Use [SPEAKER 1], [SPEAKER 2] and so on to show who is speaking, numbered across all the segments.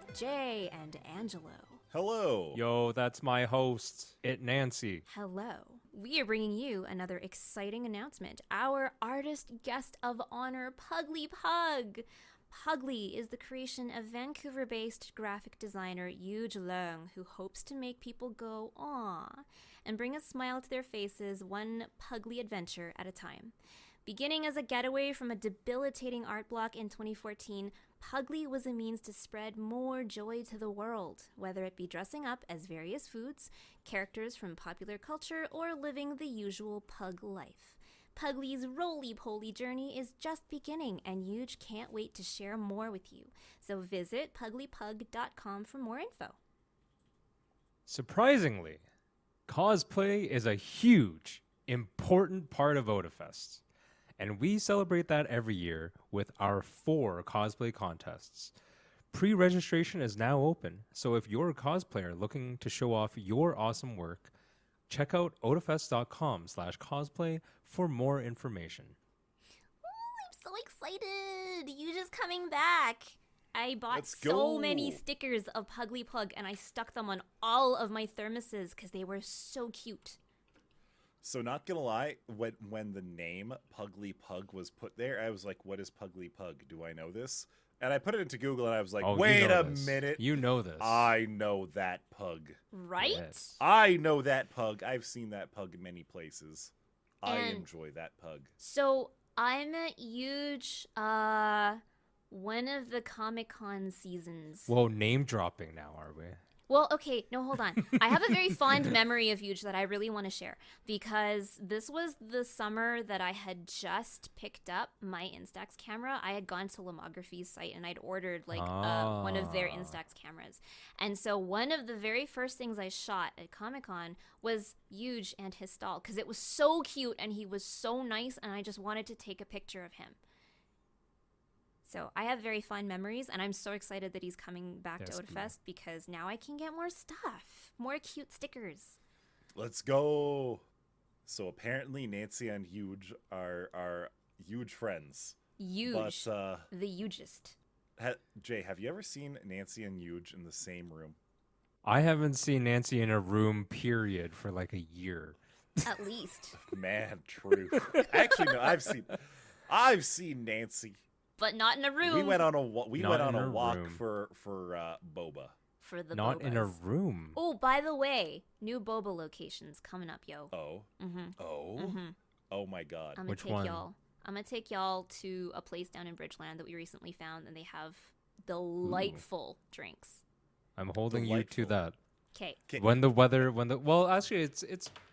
[SPEAKER 1] with Jay and Angelo.
[SPEAKER 2] Hello.
[SPEAKER 3] Yo, that's my host, Nancy.
[SPEAKER 1] Hello. We are bringing you another exciting announcement. Our artist guest of honor, Pugly Pug. Pugly is the creation of Vancouver-based graphic designer Yuj Leung, who hopes to make people go, "Aw," and bring a smile to their faces one Pugly adventure at a time. Beginning as a getaway from a debilitating art block in 2014, Pugly was a means to spread more joy to the world, whether it be dressing up as various foods, characters from popular culture, or living the usual pug life. Pugly's roly-poly journey is just beginning, and Yuj can't wait to share more with you. So visit puglypug.com for more info.
[SPEAKER 3] Surprisingly, cosplay is a huge, important part of Otafest. And we celebrate that every year with our 4 cosplay contests. Pre-registration is now open, so if you're a cosplayer looking to show off your awesome work, check out otafest.com/cosplay for more information.
[SPEAKER 1] Ooh, I'm so excited! Yuj is coming back! I bought
[SPEAKER 2] Let's
[SPEAKER 1] so
[SPEAKER 2] go.
[SPEAKER 1] many stickers of Pugly Pug, and I stuck them on all of my thermoses because they were so cute.
[SPEAKER 2] So not gonna lie, when the name Pugly Pug was put there, I was like, what is Pugly Pug? Do I know this? And I put it into Google and I was like,
[SPEAKER 3] Oh, you
[SPEAKER 2] wait
[SPEAKER 3] know
[SPEAKER 2] a
[SPEAKER 3] this.
[SPEAKER 2] minute.
[SPEAKER 3] You know this.
[SPEAKER 2] I know that pug.
[SPEAKER 1] Right?
[SPEAKER 3] Yes.
[SPEAKER 2] I know that pug. I've seen that pug in many places. I
[SPEAKER 1] And-
[SPEAKER 2] enjoy that pug.
[SPEAKER 1] So I'm a huge one of the Comic-Con seasons.
[SPEAKER 3] Whoa, name dropping now, are we?
[SPEAKER 1] Well, okay, no, hold on. I have a very fond memory of Yuj that I really want to share because this was the summer that I had just picked up my Instax camera. I had gone to Lomography's site and I'd ordered like one of their Instax cameras. And so one of the very first things I shot at Comic-Con was Yuj and his stall because it was so cute and he was so nice and I just wanted to take a picture of him. So I have very fond memories, and I'm so excited that he's coming back
[SPEAKER 3] That's
[SPEAKER 1] to Otafest because now I can get more stuff, more cute stickers.
[SPEAKER 2] Let's go. So apparently Nancy and Huge are huge friends.
[SPEAKER 1] Huge,
[SPEAKER 2] But
[SPEAKER 1] the hugest.
[SPEAKER 2] Jay, have you ever seen Nancy and Huge in the same room?
[SPEAKER 3] I haven't seen Nancy in a room, period, for like a year.
[SPEAKER 1] At least,
[SPEAKER 2] Man, true. Actually, no, I've seen Nancy.
[SPEAKER 1] but not in a room.
[SPEAKER 2] We went on a
[SPEAKER 3] Not
[SPEAKER 2] walk
[SPEAKER 3] in a
[SPEAKER 2] walk
[SPEAKER 3] room.
[SPEAKER 2] for Boba.
[SPEAKER 1] for the
[SPEAKER 3] Not in a
[SPEAKER 1] bobas.
[SPEAKER 3] room.
[SPEAKER 1] Oh, by the way, new boba locations coming up, yo.
[SPEAKER 2] Oh.
[SPEAKER 1] Mhm.
[SPEAKER 2] Oh.
[SPEAKER 1] Mhm.
[SPEAKER 2] Oh my God.
[SPEAKER 1] I'm gonna
[SPEAKER 3] Which
[SPEAKER 1] take
[SPEAKER 3] one?
[SPEAKER 1] y'all. I'm gonna take y'all to a place down in Bridgeland that we recently found, and they have delightful drinks.
[SPEAKER 3] I'm holding you to
[SPEAKER 2] Delightful.
[SPEAKER 3] that.
[SPEAKER 1] Okay,
[SPEAKER 3] Well, actually, it's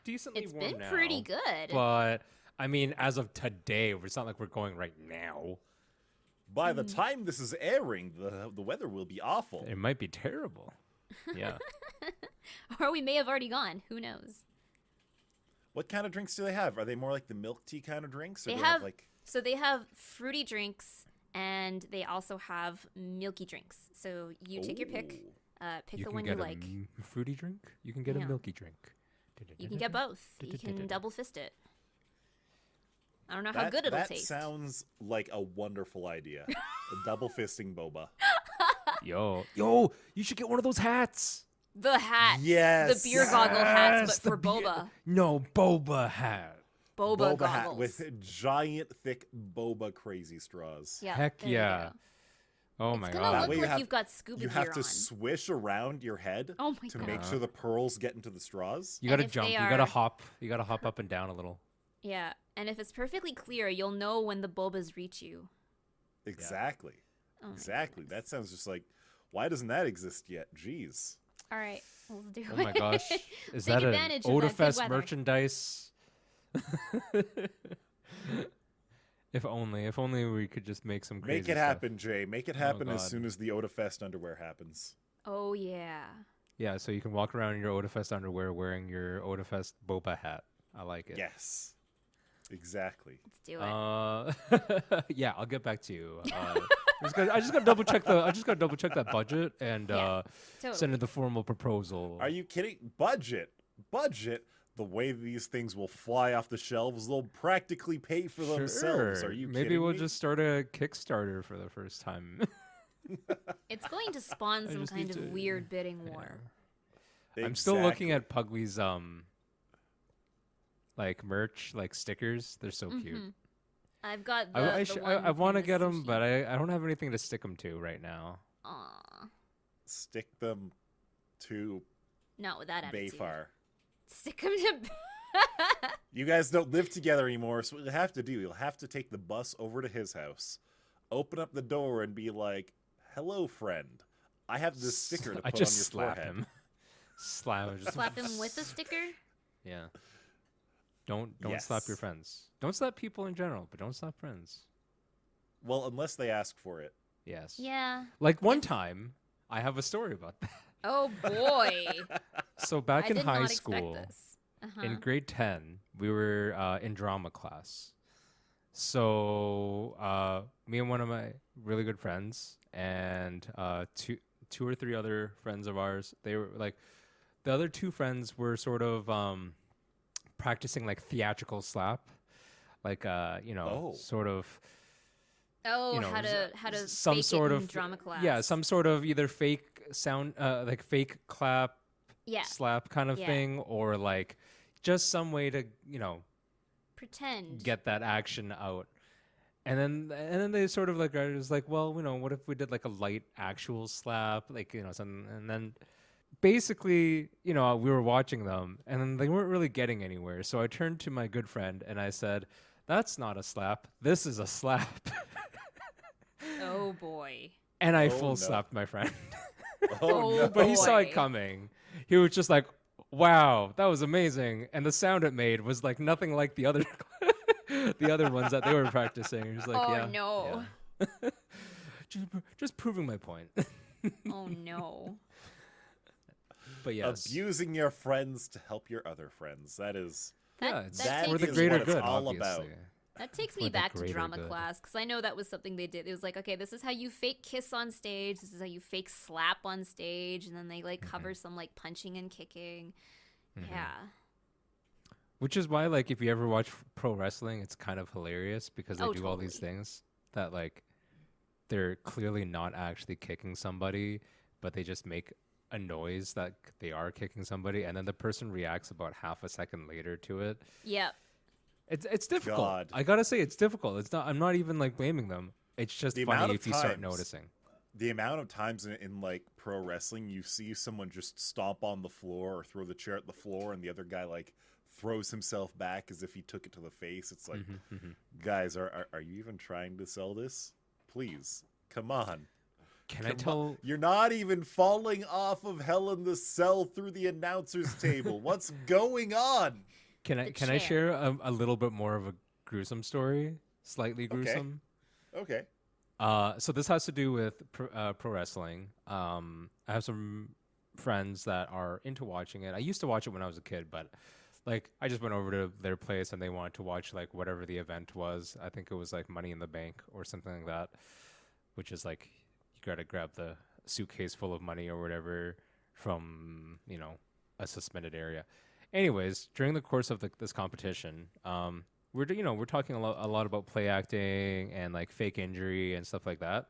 [SPEAKER 3] decently
[SPEAKER 1] it's
[SPEAKER 3] warm
[SPEAKER 1] been
[SPEAKER 3] now,
[SPEAKER 1] pretty good.
[SPEAKER 3] But I mean, as of today, it's not like we're going right now.
[SPEAKER 2] By the time this is airing, the weather will be awful.
[SPEAKER 3] It might be terrible. Yeah.
[SPEAKER 1] Or we may have already gone. Who knows?
[SPEAKER 2] What kind of drinks do they have? Are they more like the milk tea kind of drinks? Or
[SPEAKER 1] They
[SPEAKER 2] do
[SPEAKER 1] have
[SPEAKER 2] like
[SPEAKER 1] so they have fruity drinks and they also have milky drinks. So you take your pick,
[SPEAKER 2] Ooh.
[SPEAKER 1] pick
[SPEAKER 3] You
[SPEAKER 1] the
[SPEAKER 3] can
[SPEAKER 1] one
[SPEAKER 3] get
[SPEAKER 1] you
[SPEAKER 3] a
[SPEAKER 1] like.
[SPEAKER 3] fruity drink. You can get
[SPEAKER 1] Yeah.
[SPEAKER 3] a milky drink.
[SPEAKER 1] You can get both. You can double fist it. I don't know how
[SPEAKER 2] That,
[SPEAKER 1] good it'll
[SPEAKER 2] that
[SPEAKER 1] taste.
[SPEAKER 2] sounds like a wonderful idea. A double fisting boba.
[SPEAKER 3] Yo, you should get one of those hats.
[SPEAKER 1] The hats.
[SPEAKER 2] Yes.
[SPEAKER 1] The beer goggle hats,
[SPEAKER 3] Yes,
[SPEAKER 1] but for
[SPEAKER 3] the beer-
[SPEAKER 1] boba.
[SPEAKER 3] No, boba hat.
[SPEAKER 1] Boba,
[SPEAKER 2] hat
[SPEAKER 1] goggles.
[SPEAKER 2] with giant, thick boba crazy straws.
[SPEAKER 1] Yeah,
[SPEAKER 3] Heck
[SPEAKER 1] there you
[SPEAKER 3] yeah.
[SPEAKER 1] go.
[SPEAKER 3] Oh my
[SPEAKER 1] It's gonna
[SPEAKER 3] god.
[SPEAKER 2] That
[SPEAKER 1] look
[SPEAKER 2] way you
[SPEAKER 1] like
[SPEAKER 2] have-
[SPEAKER 1] you've got scuba
[SPEAKER 2] You
[SPEAKER 1] gear
[SPEAKER 2] have to
[SPEAKER 1] on.
[SPEAKER 2] swish around your head
[SPEAKER 1] Oh my
[SPEAKER 2] to
[SPEAKER 1] god.
[SPEAKER 2] make sure the pearls get into the straws.
[SPEAKER 3] You
[SPEAKER 1] And
[SPEAKER 3] gotta
[SPEAKER 1] if
[SPEAKER 3] jump.
[SPEAKER 1] they
[SPEAKER 3] You gotta
[SPEAKER 1] are-
[SPEAKER 3] hop. You gotta hop up and down a little.
[SPEAKER 1] Yeah, and if it's perfectly clear, you'll know when the bobas reach you.
[SPEAKER 2] Exactly.
[SPEAKER 1] Oh my
[SPEAKER 2] Exactly.
[SPEAKER 1] goodness.
[SPEAKER 2] That sounds just like, why doesn't that exist yet? Jeez.
[SPEAKER 1] All right, let's do it.
[SPEAKER 3] Oh my gosh. Is
[SPEAKER 1] Take
[SPEAKER 3] that an
[SPEAKER 1] advantage of that good
[SPEAKER 3] Otafest
[SPEAKER 1] weather.
[SPEAKER 3] merchandise? If only we could just make some crazy
[SPEAKER 2] Make it
[SPEAKER 3] stuff.
[SPEAKER 2] happen, Jay. Make it happen as
[SPEAKER 3] God.
[SPEAKER 2] soon as the Otafest underwear happens.
[SPEAKER 1] Oh yeah.
[SPEAKER 3] Yeah, so you can walk around in your Otafest underwear wearing your Otafest boba hat. I like it.
[SPEAKER 2] Yes. Exactly.
[SPEAKER 1] Let's do it.
[SPEAKER 3] Yeah, I'll get back to you. I just got to double check that budget and
[SPEAKER 1] Yeah, totally.
[SPEAKER 3] send in the formal proposal.
[SPEAKER 2] Are you kidding? Budget. The way these things will fly off the shelves, they'll practically pay for themselves. Are you
[SPEAKER 3] Maybe
[SPEAKER 2] kidding
[SPEAKER 3] we'll
[SPEAKER 2] me?
[SPEAKER 3] just start a Kickstarter for the first time.
[SPEAKER 1] It's going to spawn
[SPEAKER 3] I
[SPEAKER 1] some
[SPEAKER 3] just
[SPEAKER 1] kind
[SPEAKER 3] need
[SPEAKER 1] of
[SPEAKER 3] to-
[SPEAKER 1] weird bidding war.
[SPEAKER 3] I'm still looking
[SPEAKER 2] Exactly.
[SPEAKER 3] at Pugly's like merch, like stickers. They're so cute.
[SPEAKER 1] Mhm. I've got
[SPEAKER 3] I
[SPEAKER 1] the,
[SPEAKER 3] I,
[SPEAKER 1] the
[SPEAKER 3] I,
[SPEAKER 1] one
[SPEAKER 3] I want to
[SPEAKER 1] in the
[SPEAKER 3] get them,
[SPEAKER 1] sushi.
[SPEAKER 3] but I don't have anything to stick them to right now.
[SPEAKER 1] Aw,
[SPEAKER 2] Stick them to
[SPEAKER 1] not with that attitude.
[SPEAKER 2] Bayfar.
[SPEAKER 1] Stick him to.
[SPEAKER 2] You guys don't live together anymore, so what you'll have to do, you'll have to take the bus over to his house, open up the door, and be like, "Hello, friend. I have this sticker to put
[SPEAKER 3] I just
[SPEAKER 2] on your
[SPEAKER 3] slap
[SPEAKER 2] forehead."
[SPEAKER 3] him. Slap him.
[SPEAKER 1] Slap him with a sticker.
[SPEAKER 3] Yeah. Don't slap your
[SPEAKER 2] Yes.
[SPEAKER 3] friends. Don't slap people in general, but don't slap friends.
[SPEAKER 2] Well, unless they ask for it.
[SPEAKER 3] Yes.
[SPEAKER 1] Yeah.
[SPEAKER 3] Like one time, I have a story about that.
[SPEAKER 1] Oh boy.
[SPEAKER 3] So back
[SPEAKER 1] I
[SPEAKER 3] in
[SPEAKER 1] did
[SPEAKER 3] high
[SPEAKER 1] not
[SPEAKER 3] school,
[SPEAKER 1] expect this.
[SPEAKER 3] in grade 10, we were in drama class. So me and one of my really good friends and two or three other friends of ours, they were like, the other two friends were sort of practicing like theatrical slap, like
[SPEAKER 2] Oh.
[SPEAKER 3] sort of
[SPEAKER 1] Oh,
[SPEAKER 3] you know,
[SPEAKER 1] how to
[SPEAKER 3] some
[SPEAKER 1] fake
[SPEAKER 3] sort
[SPEAKER 1] it in
[SPEAKER 3] of
[SPEAKER 1] drama class.
[SPEAKER 3] yeah, some sort of either fake sound, like fake clap,
[SPEAKER 1] Yeah.
[SPEAKER 3] slap kind of
[SPEAKER 1] Yeah.
[SPEAKER 3] thing, or like just some way to
[SPEAKER 1] Pretend.
[SPEAKER 3] get that action out. And then they sort of like, I was like, well, what if we did like a light actual slap, like some, and then basically, we were watching them, and then they weren't really getting anywhere. So I turned to my good friend and I said, "That's not a slap. This is a slap."
[SPEAKER 1] Oh boy.
[SPEAKER 3] And I
[SPEAKER 2] Oh,
[SPEAKER 3] full
[SPEAKER 2] no.
[SPEAKER 3] slapped my friend.
[SPEAKER 1] Oh,
[SPEAKER 2] no.
[SPEAKER 3] But he saw it
[SPEAKER 1] boy.
[SPEAKER 3] coming. He was just like, "Wow, that was amazing!" And the sound it made was like nothing like the other, the other ones that they were practicing. He was like,
[SPEAKER 1] Oh,
[SPEAKER 3] "Yeah,
[SPEAKER 1] no.
[SPEAKER 3] yeah." just proving my point."
[SPEAKER 1] Oh no.
[SPEAKER 3] But yes,
[SPEAKER 2] Abusing your friends to help your other friends. That is
[SPEAKER 3] yeah,
[SPEAKER 1] That
[SPEAKER 3] it's
[SPEAKER 2] that
[SPEAKER 3] for the
[SPEAKER 2] is
[SPEAKER 3] greater
[SPEAKER 2] what it's
[SPEAKER 3] good.
[SPEAKER 2] all about.
[SPEAKER 3] Obviously.
[SPEAKER 1] That takes
[SPEAKER 3] For
[SPEAKER 1] me
[SPEAKER 3] the
[SPEAKER 1] back to
[SPEAKER 3] greater
[SPEAKER 1] drama
[SPEAKER 3] good.
[SPEAKER 1] class because I know that was something they did. It was like, okay, this is how you fake kiss on stage. This is how you fake slap on stage, and then they like cover some like punching and kicking. Yeah.
[SPEAKER 3] Which is why, like, if you ever watch pro wrestling, it's kind of hilarious because they
[SPEAKER 1] Oh,
[SPEAKER 3] do all these
[SPEAKER 1] totally.
[SPEAKER 3] things that, like, they're clearly not actually kicking somebody, but they just make a noise that they are kicking somebody, and then the person reacts about half a second later to it.
[SPEAKER 1] Yep.
[SPEAKER 3] It's difficult.
[SPEAKER 2] God.
[SPEAKER 3] I gotta say, it's difficult. It's not. I'm not even like blaming them. It's just
[SPEAKER 2] The amount
[SPEAKER 3] funny
[SPEAKER 2] of
[SPEAKER 3] if you start
[SPEAKER 2] times-
[SPEAKER 3] noticing.
[SPEAKER 2] the amount of times in like pro wrestling you see someone just stomp on the floor or throw the chair at the floor, and the other guy like throws himself back as if he took it to the face. It's like, guys, are you even trying to sell this? Please, come on.
[SPEAKER 3] Can I
[SPEAKER 2] Come
[SPEAKER 3] tell?
[SPEAKER 2] on. You're not even falling off of Hell in the Cell through the announcer's table. What's going on?
[SPEAKER 3] Can I
[SPEAKER 1] The
[SPEAKER 3] can I
[SPEAKER 1] chair.
[SPEAKER 3] share a little bit more of a gruesome story? Slightly gruesome.
[SPEAKER 2] Okay.
[SPEAKER 3] So this has to do with pro wrestling. I have some friends that are into watching it. I used to watch it when I was a kid, but like I just went over to their place and they wanted to watch like whatever the event was. I think it was like Money in the Bank or something like that, which is like you gotta grab the suitcase full of money or whatever from a suspended area. Anyways, during the course of this competition, we're talking a lot about play acting and like fake injury and stuff like that.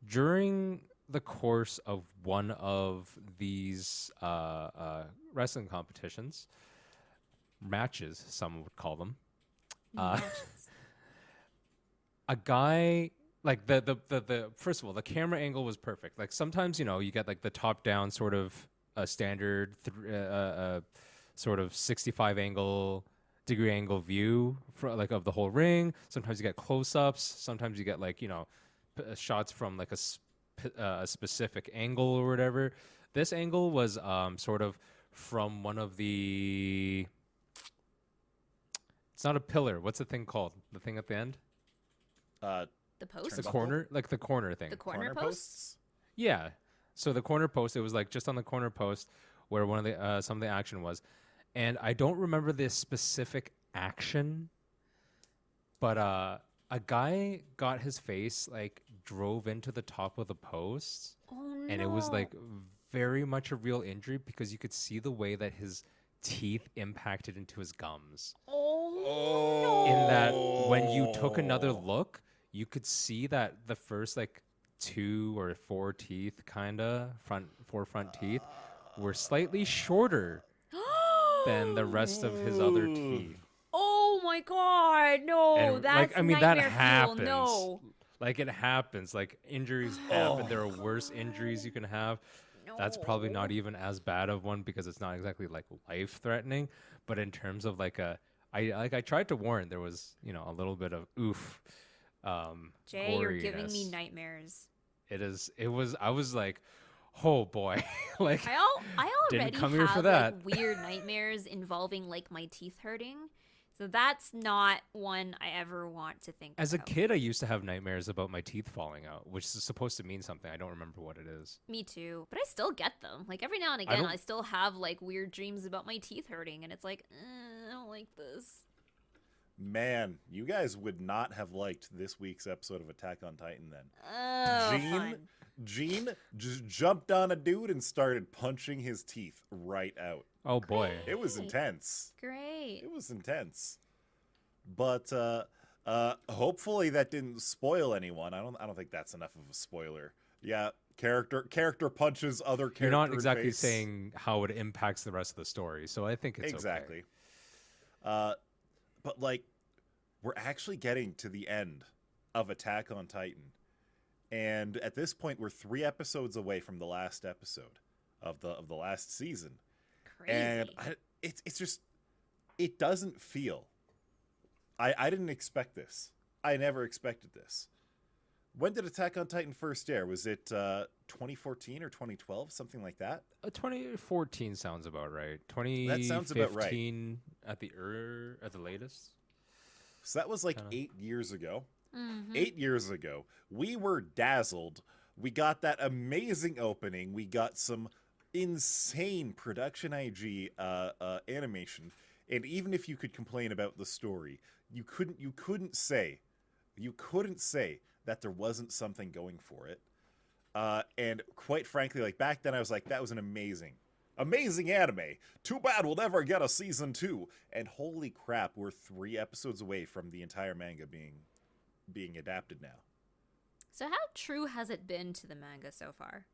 [SPEAKER 3] During the course of one of these wrestling competitions, matches, some would call them,
[SPEAKER 1] Matches.
[SPEAKER 3] a guy like the first of all, the camera angle was perfect. Like sometimes you get like the top down sort of standard sort of 65 degree angle view like of the whole ring. Sometimes you get close-ups, sometimes you get like shots from like a specific angle or whatever. This angle was sort of from one of the, it's not a pillar, what's the thing called, the thing at the end,
[SPEAKER 1] The post?
[SPEAKER 3] the
[SPEAKER 2] Turnbuckle?
[SPEAKER 3] corner, like the corner thing.
[SPEAKER 1] The corner posts?
[SPEAKER 3] Yeah. So the corner post, it was like just on the corner post where one of the some of the action was. And I don't remember this specific action, but a guy got his face like drove into the top of the post,
[SPEAKER 1] Oh no.
[SPEAKER 3] and it was like very much a real injury because you could see the way that his teeth impacted into his gums.
[SPEAKER 1] Oh,
[SPEAKER 3] In that when you took another look, you could see that the first like 2 or 4 teeth, four front teeth, were slightly shorter than the rest of his other teeth.
[SPEAKER 1] Oh my god, no,
[SPEAKER 3] And
[SPEAKER 1] that's
[SPEAKER 3] that
[SPEAKER 1] nightmare fuel.
[SPEAKER 3] happens.
[SPEAKER 1] No.
[SPEAKER 3] Like it happens. Like injuries happen. There are worse injuries you can have. That's probably not even as bad of one because it's not exactly like life threatening. But in terms of I tried to warn. There was a little bit of oof.
[SPEAKER 1] Jay, you're giving me
[SPEAKER 3] goriness.
[SPEAKER 1] nightmares.
[SPEAKER 3] It was. I was like, oh boy, like
[SPEAKER 1] I
[SPEAKER 3] didn't
[SPEAKER 1] already
[SPEAKER 3] come here for
[SPEAKER 1] have
[SPEAKER 3] that.
[SPEAKER 1] like weird nightmares involving like my teeth hurting. So that's not one I ever want to think
[SPEAKER 3] As a
[SPEAKER 1] about.
[SPEAKER 3] kid, I used to have nightmares about my teeth falling out, which is supposed to mean something. I don't remember what it is.
[SPEAKER 1] Me too, but I still get them. Like every now and again, I still have like weird dreams about my teeth hurting, and it's like, I don't like this.
[SPEAKER 2] Man, you guys would not have liked this week's episode of Attack on Titan then.
[SPEAKER 1] Oh,
[SPEAKER 2] Gene just jumped on a dude and started punching his teeth right out.
[SPEAKER 3] Oh boy.
[SPEAKER 2] It was intense.
[SPEAKER 1] Great.
[SPEAKER 2] It was intense. But hopefully that didn't spoil anyone. I don't think that's enough of a spoiler. Yeah, character punches other character.
[SPEAKER 3] You're not exactly
[SPEAKER 2] face.
[SPEAKER 3] saying how it impacts the rest of the story, so I think it's
[SPEAKER 2] exactly.
[SPEAKER 3] Okay.
[SPEAKER 2] But like, we're actually getting to the end of Attack on Titan. And at this point, we're 3 episodes away from the last episode of the last season.
[SPEAKER 1] Crazy.
[SPEAKER 2] And it's just, it doesn't feel. I didn't expect this. I never expected this. When did Attack on Titan first air? Was it 2014 or 2012, something like that?
[SPEAKER 3] 2014 sounds about right.
[SPEAKER 2] That sounds about right.
[SPEAKER 3] 2015 at the latest.
[SPEAKER 2] So that was like 8 years ago.
[SPEAKER 1] Mm-hmm.
[SPEAKER 2] 8 years ago, we were dazzled. We got that amazing opening. We got some insane production IG animation. And even if you could complain about the story, you couldn't say that there wasn't something going for it. And quite frankly, like back then I was like, that was an amazing anime. Too bad we'll never get a season 2. And holy crap, we're 3 episodes away from the entire manga being adapted now.
[SPEAKER 1] So how true has it been to the manga so far?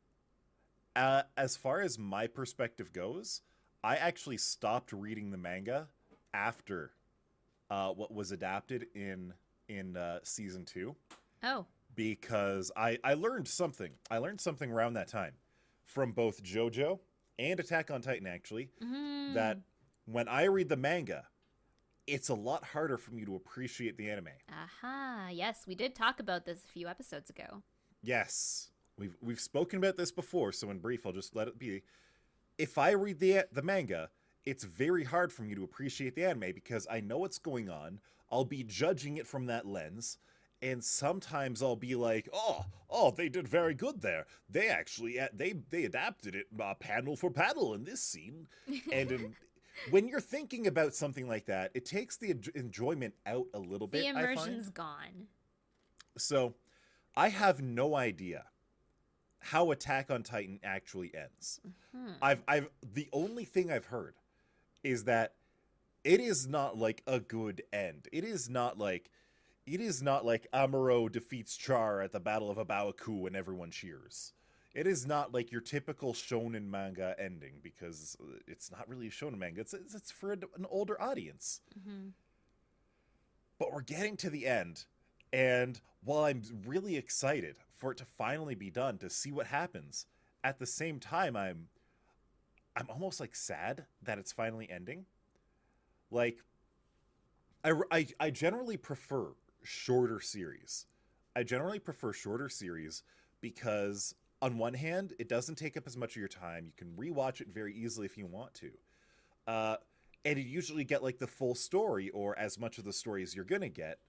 [SPEAKER 2] As far as my perspective goes, I actually stopped reading the manga after what was adapted in season 2.
[SPEAKER 1] Oh.
[SPEAKER 2] Because I learned something. I learned something around that time from both JoJo and Attack on Titan, actually, that when I read the manga, it's a lot harder for me to appreciate the anime.
[SPEAKER 1] Aha, yes, we did talk about this a few episodes ago.
[SPEAKER 2] Yes, we've spoken about this before, so in brief, I'll just let it be. If I read the manga, it's very hard for me to appreciate the anime because I know what's going on. I'll be judging it from that lens, and sometimes I'll be like, oh, they did very good there. They actually they adapted it panel for panel in this scene, and when you're thinking about something like that, it takes the enjoyment out a little bit.
[SPEAKER 1] The immersion's
[SPEAKER 2] I find.
[SPEAKER 1] gone.
[SPEAKER 2] So, I have no idea how Attack on Titan actually ends. I've the only thing I've heard is that it is not like a good end. It is not like Amuro defeats Char at the Battle of Abaoku and everyone cheers. It is not like your typical shonen manga ending because it's not really a shonen manga. It's for an older audience.
[SPEAKER 1] Mm-hmm.
[SPEAKER 2] But we're getting to the end, and while I'm really excited for it to finally be done, to see what happens, at the same time I'm almost like sad that it's finally ending. Like, I generally prefer shorter series. Because on one hand, it doesn't take up as much of your time. You can rewatch it very easily if you want to. And you usually get like the full story or as much of the story as you're going to get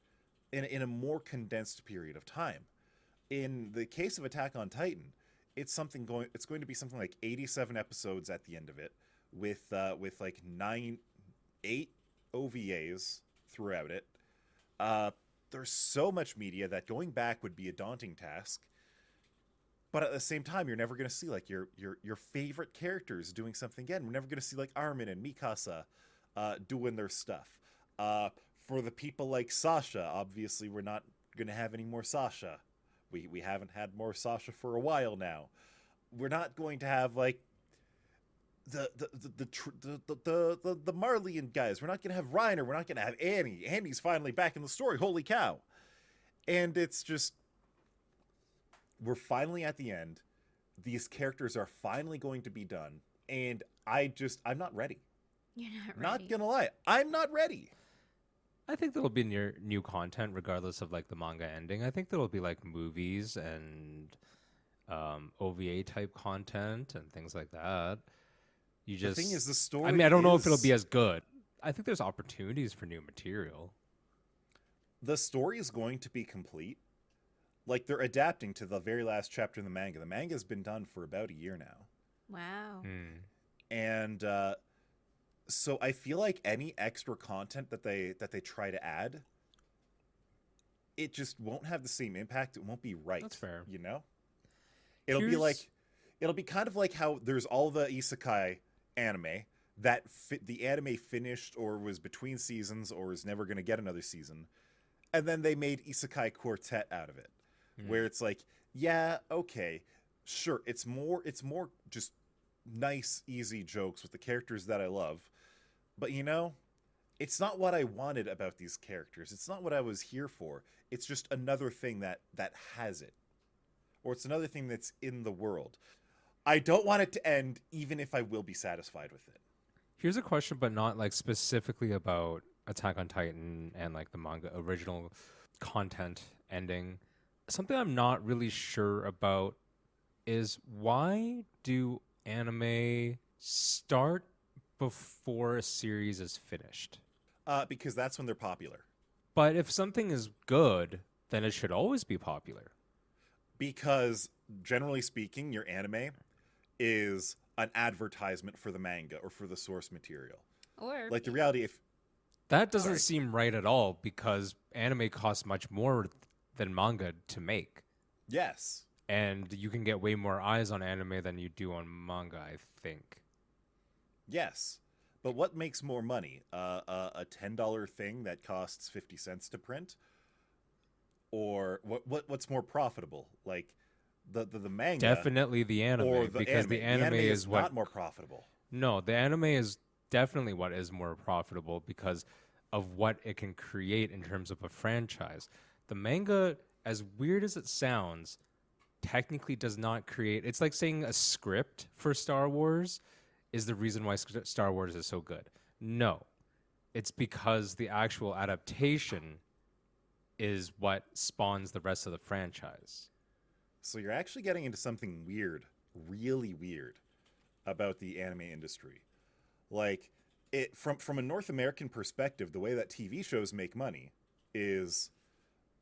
[SPEAKER 2] in a more condensed period of time. In the case of Attack on Titan, it's going to be something like 87 episodes at the end of it with like 8 OVAs throughout it. There's so much media that going back would be a daunting task. But at the same time, you're never going to see like your favorite characters doing something again. We're never going to see like Armin and Mikasa doing their stuff. For the people like Sasha, obviously we're not going to have any more Sasha We haven't had more Sasha for a while now. We're not going to have like the Marleyan guys. We're not going to have Reiner. We're not going to have Annie. Annie's finally back in the story. Holy cow. And it's just, we're finally at the end. These characters are finally going to be done. And I'm not ready.
[SPEAKER 1] You're not ready.
[SPEAKER 2] Not going to lie. I'm not ready.
[SPEAKER 3] I think there'll be new content regardless of like the manga ending. I think there'll be like movies and OVA type content and things like that. The
[SPEAKER 2] thing is, the story.
[SPEAKER 3] I mean, I don't know if it'll be as good. I think there's opportunities for new material.
[SPEAKER 2] The story is going to be complete. Like, they're adapting to the very last chapter in the manga. The manga's been done for about a year now.
[SPEAKER 1] Wow.
[SPEAKER 2] And so I feel like any extra content that they try to add, it just won't have the same impact. It won't be right.
[SPEAKER 3] That's fair.
[SPEAKER 2] You know? It'll be kind of like how there's all the isekai anime that the anime finished or was between seasons or is never going to get another season. And then they made Isekai Quartet out of it, where it's like, yeah, okay, sure, it's more just nice, easy jokes with the characters that I love. But, you know, it's not what I wanted about these characters. It's not what I was here for. It's just another thing that has it. Or it's another thing that's in the world. I don't want it to end, even if I will be satisfied with it.
[SPEAKER 3] Here's a question, but not like specifically about Attack on Titan and like the manga original content ending. Something I'm not really sure about is, why do anime start before a series is finished?
[SPEAKER 2] Because that's when they're popular.
[SPEAKER 3] But if something is good, then it should always be popular.
[SPEAKER 2] Because generally speaking, your anime is an advertisement for the manga or for the source material.
[SPEAKER 1] Or
[SPEAKER 2] like the reality, if
[SPEAKER 3] that doesn't seem right at all, because anime costs much more than manga to make.
[SPEAKER 2] Yes.
[SPEAKER 3] And you can get way more eyes on anime than you do on manga, I think.
[SPEAKER 2] Yes. But what makes more money? A $10 thing that costs 50 cents to print? Or what's more profitable? Like the manga?
[SPEAKER 3] Definitely the anime,
[SPEAKER 2] or the
[SPEAKER 3] because
[SPEAKER 2] anime.
[SPEAKER 3] the anime is what
[SPEAKER 2] not more profitable.
[SPEAKER 3] No, the anime is definitely what is more profitable because of what it can create in terms of a franchise. The manga, as weird as it sounds, technically does not create. It's like saying a script for Star Wars is the reason why Star Wars is so good. No, it's because the actual adaptation is what spawns the rest of the franchise.
[SPEAKER 2] So you're actually getting into something weird, really weird, about the anime industry. Like, it from a North American perspective, the way that TV shows make money is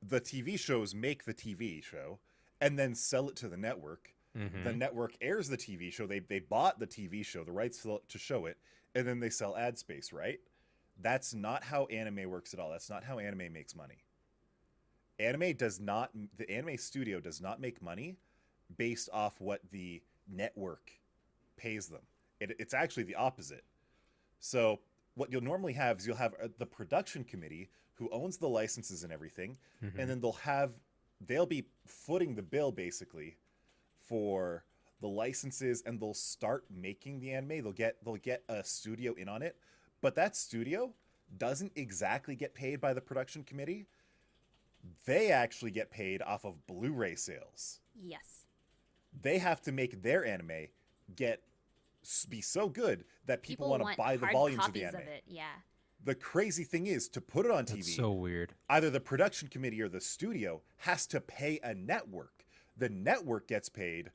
[SPEAKER 2] the TV shows make the TV show and then sell it to the network. Mm-hmm. The network airs the TV show. They bought the TV show, the rights to show it, and then they sell ad space, right? That's not how anime works at all. That's not how anime makes money. The anime studio does not make money based off what the network pays them. It's actually the opposite. So what you'll normally have is you'll have the production committee who owns the licenses and everything, mm-hmm. and then they'll be footing the bill basically for the licenses, and they'll start making the anime. They'll get a studio in on it, but that studio doesn't exactly get paid by the production committee. They actually get paid off of Blu-ray sales.
[SPEAKER 1] Yes.
[SPEAKER 2] They have to make their anime be so good that people want to buy the volumes of the anime.
[SPEAKER 1] Of it, yeah.
[SPEAKER 2] The crazy thing is, to put it on TV,
[SPEAKER 3] that's so weird.
[SPEAKER 2] Either the production committee or the studio has to pay a network. The network gets paid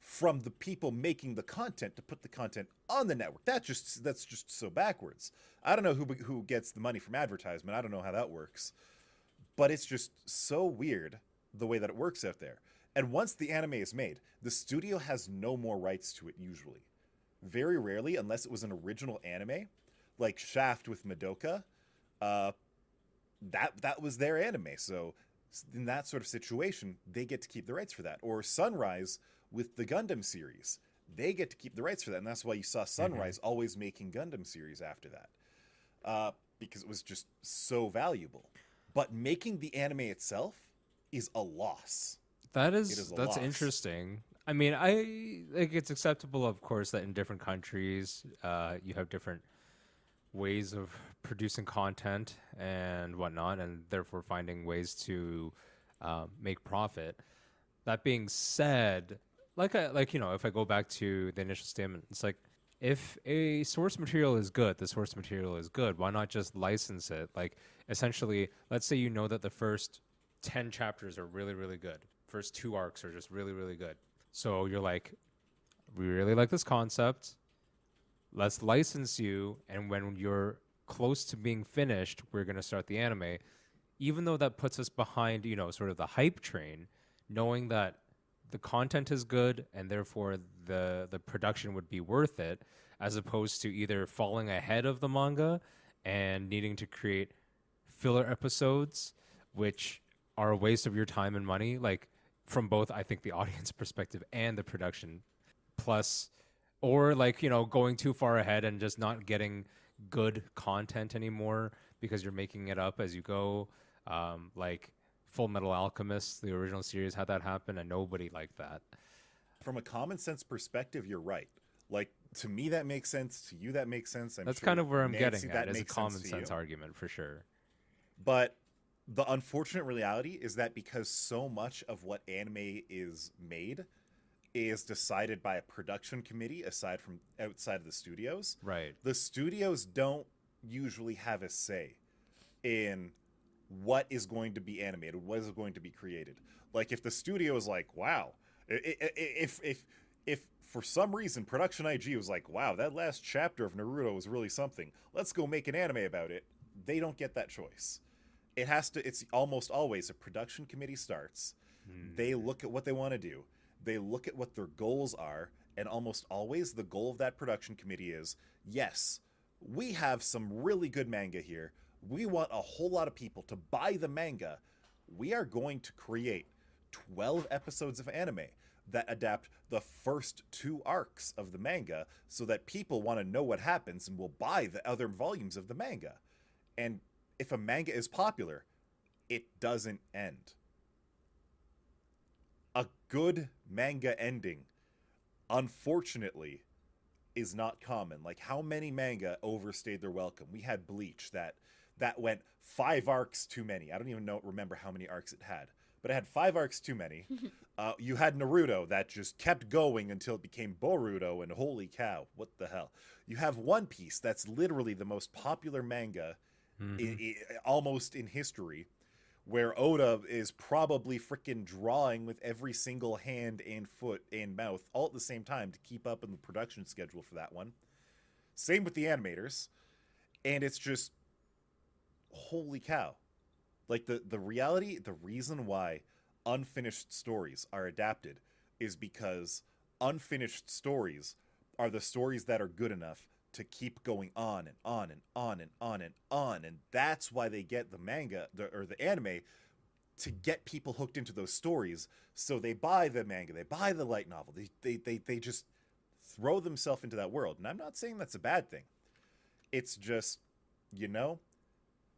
[SPEAKER 2] from the people making the content to put the content on the network. That's just so backwards. I don't know who gets the money from advertisement. I don't know how that works. But it's just so weird the way that it works out there. And once the anime is made, the studio has no more rights to it usually. Very rarely, unless it was an original anime, like Shaft with Madoka, that was their anime. So in that sort of situation, they get to keep the rights for that. Or Sunrise with the Gundam series, they get to keep the rights for that. And that's why you saw Sunrise always making Gundam series after that, because it was just so valuable. But making the anime itself is a loss. It is a
[SPEAKER 3] that's
[SPEAKER 2] loss.
[SPEAKER 3] interesting. I mean, I like it's acceptable, of course, that in different countries, you have different ways of producing content and whatnot, and therefore finding ways to make profit. That being said, if I go back to the initial statement, it's like if a source material is good, the source material is good. Why not just license it? Like essentially, let's say you know that the first 10 chapters are really, really good. First two arcs are just really, really good. So you're like, we really like this concept. Let's license you, and when you're close to being finished, we're going to start the anime. Even though that puts us behind, sort of the hype train, knowing that the content is good and therefore the production would be worth it, as opposed to either falling ahead of the manga and needing to create filler episodes, which are a waste of your time and money, like from both, I think, the audience perspective and the production. Plus, or going too far ahead and just not getting good content anymore because you're making it up as you go. Like Full Metal Alchemist, the original series had that happen, and nobody liked that.
[SPEAKER 2] From a common sense perspective, you're right. Like, to me, that makes sense. To you, that makes sense.
[SPEAKER 3] That's
[SPEAKER 2] sure
[SPEAKER 3] kind of where I'm
[SPEAKER 2] Nancy,
[SPEAKER 3] getting
[SPEAKER 2] that
[SPEAKER 3] at, as a
[SPEAKER 2] makes
[SPEAKER 3] common
[SPEAKER 2] to
[SPEAKER 3] sense
[SPEAKER 2] you.
[SPEAKER 3] argument for sure.
[SPEAKER 2] But the unfortunate reality is that because so much of what anime is made is decided by a production committee aside from outside of the studios,
[SPEAKER 3] Right.
[SPEAKER 2] the studios don't usually have a say in what is going to be animated, what is going to be created. Like, if the studio is like, wow, if for some reason Production IG was like, wow, that last chapter of Naruto was really something, let's go make an anime about it, they don't get that choice. It's almost always a production committee starts, they look at what they want to do, they look at what their goals are, and almost always the goal of that production committee is, yes, we have some really good manga here, we want a whole lot of people to buy the manga, we are going to create 12 episodes of anime that adapt the first 2 arcs of the manga so that people want to know what happens and will buy the other volumes of the manga. And if a manga is popular, it doesn't end. A good manga ending, unfortunately, is not common. Like, how many manga overstayed their welcome? We had Bleach that went 5 arcs too many. I don't even remember how many arcs it had, but it had 5 arcs too many. You had Naruto that just kept going until it became Boruto, and holy cow, what the hell? You have One Piece that's literally the most popular manga almost in history, where Oda is probably freaking drawing with every single hand and foot and mouth all at the same time to keep up in the production schedule for that one. Same with the animators. And it's just, holy cow. Like, the reality, the reason why unfinished stories are adapted is because unfinished stories are the stories that are good enough to keep going on and on and on and on and on. And that's why they get the manga or the anime, to get people hooked into those stories. So they buy the manga, they buy the light novel, they just throw themselves into that world. And I'm not saying that's a bad thing. It's just,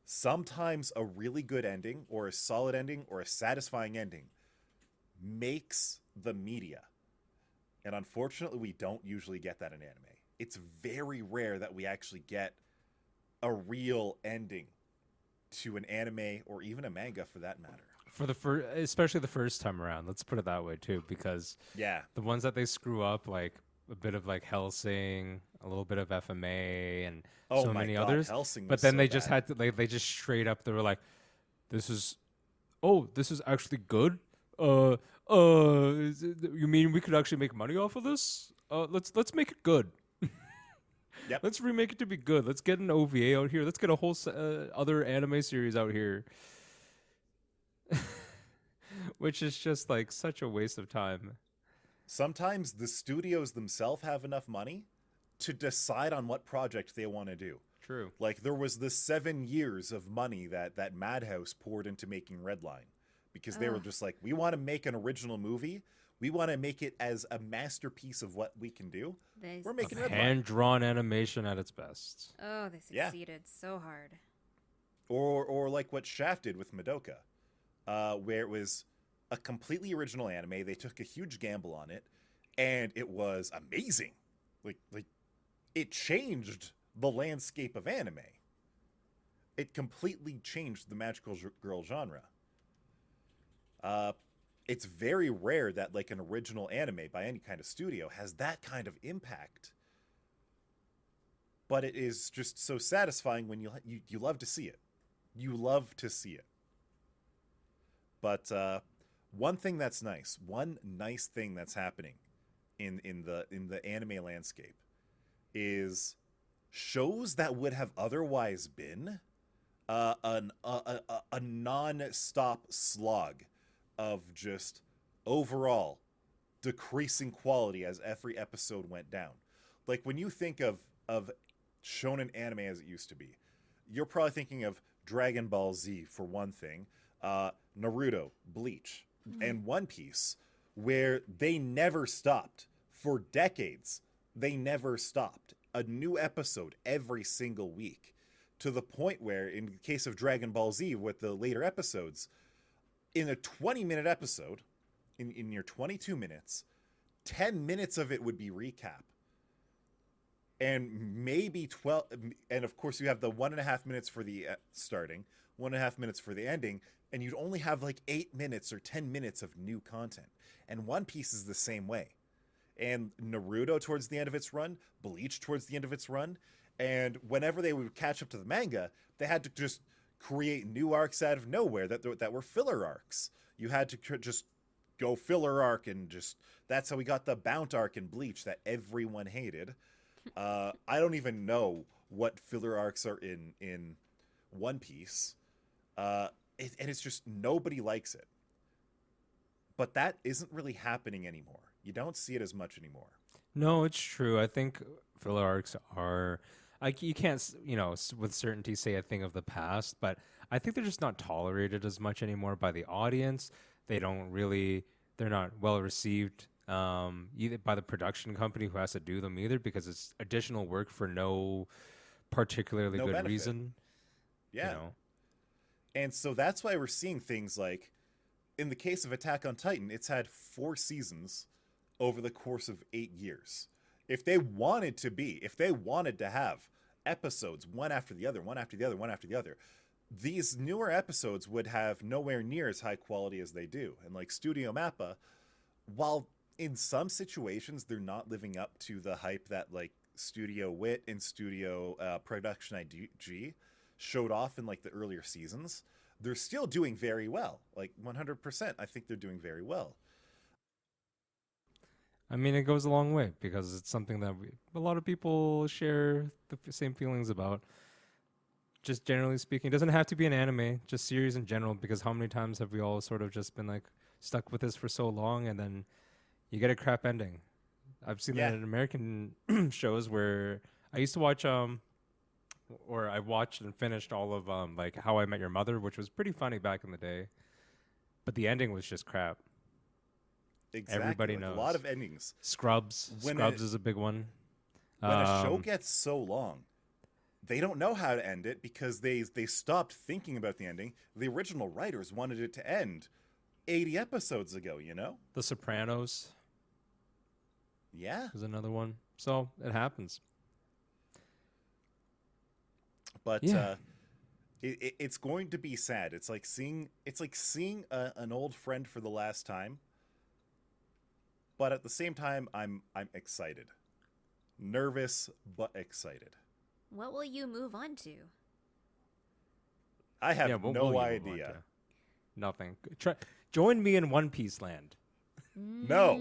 [SPEAKER 2] sometimes a really good ending or a solid ending or a satisfying ending makes the media. And unfortunately, we don't usually get that in anime. It's very rare that we actually get a real ending to an anime or even a manga for that matter.
[SPEAKER 3] For especially the first time around, let's put it that way too, because
[SPEAKER 2] yeah,
[SPEAKER 3] the ones that they screw up, like a bit of like Hellsing, a little bit of FMA, and so many others.
[SPEAKER 2] Hellsing
[SPEAKER 3] but then
[SPEAKER 2] so
[SPEAKER 3] they just
[SPEAKER 2] bad.
[SPEAKER 3] had to, they just straight up, they were like, this is actually good. You mean we could actually make money off of this? Let's make it good.
[SPEAKER 2] Yep.
[SPEAKER 3] Let's remake it to be good. Let's get an OVA out here. Let's get a whole other anime series out here. Which is just like such a waste of time.
[SPEAKER 2] Sometimes the studios themselves have enough money to decide on what project they want to do.
[SPEAKER 3] True.
[SPEAKER 2] Like, there was the 7 years of money that Madhouse poured into making Redline, because they were just like, we want to make an original movie. We want to make it as a masterpiece of what we can do. We're making Redline.
[SPEAKER 3] Hand-drawn animation at its best.
[SPEAKER 1] Oh, they succeeded so hard.
[SPEAKER 2] Or like what Shaft did with Madoka, where it was a completely original anime. They took a huge gamble on it, and it was amazing. Like it changed the landscape of anime. It completely changed the magical girl genre. It's very rare that like an original anime by any kind of studio has that kind of impact. But it is just so satisfying when you love to see it. You love to see it. But one nice thing that's happening in the anime landscape is shows that would have otherwise been a non-stop slog of just overall decreasing quality as every episode went down. Like when you think of shonen anime as it used to be, you're probably thinking of Dragon Ball Z for one thing, Naruto, Bleach, and One Piece, where they never stopped for decades. They never stopped. A new episode every single week, to the point where, in the case of Dragon Ball Z with the later episodes, in a 20-minute episode, in your 22 minutes, 10 minutes of it would be recap. And maybe 12, and of course you have the 1.5 minutes for the starting, 1.5 minutes for the ending, and you'd only have like 8 minutes or 10 minutes of new content. And One Piece is the same way. And Naruto towards the end of its run, Bleach towards the end of its run, and whenever they would catch up to the manga, they had to just create new arcs out of nowhere that were filler arcs. You had to just go filler arc, and just that's how we got the Bount arc in Bleach that everyone hated. I don't even know what filler arcs are in One Piece, and it's just nobody likes it. But that isn't really happening anymore. You don't see it as much anymore.
[SPEAKER 3] No, it's true. I think filler arcs are, like, you can't, with certainty say a thing of the past, but I think they're just not tolerated as much anymore by the audience. They're not well received either by the production company who has to do them either, because it's additional work for no particularly good
[SPEAKER 2] benefit.
[SPEAKER 3] reason.
[SPEAKER 2] Yeah. And so that's why we're seeing things like, in the case of Attack on Titan, it's had 4 seasons over the course of 8 years. If they wanted to have episodes one after the other, these newer episodes would have nowhere near as high quality as they do. And like Studio Mappa, while in some situations they're not living up to the hype that like Studio Wit and Studio Production IG showed off in like the earlier seasons, they're still doing very well. Like 100%, I think they're doing very well.
[SPEAKER 3] I mean, it goes a long way because it's something that a lot of people share the same feelings about. Just generally speaking, it doesn't have to be an anime, just series in general, because how many times have we all sort of just been like stuck with this for so long and then you get a crap ending? I've seen that in American shows where I used to watch, or I watched and finished all of like How I Met Your Mother, which was pretty funny back in the day, but the ending was just crap.
[SPEAKER 2] Exactly.
[SPEAKER 3] Everybody
[SPEAKER 2] like
[SPEAKER 3] knows.
[SPEAKER 2] A lot of endings.
[SPEAKER 3] Scrubs is a big one.
[SPEAKER 2] When a show gets so long, they don't know how to end it because they stopped thinking about the ending. The original writers wanted it to end 80 episodes ago,
[SPEAKER 3] The Sopranos.
[SPEAKER 2] Yeah.
[SPEAKER 3] Is another one. So it happens.
[SPEAKER 2] But it's going to be sad. It's like seeing an old friend for the last time. But at the same time, I'm excited. Nervous, but excited.
[SPEAKER 1] What will you move on to?
[SPEAKER 2] I have no idea.
[SPEAKER 3] Nothing. Join me in One Piece land.
[SPEAKER 2] No,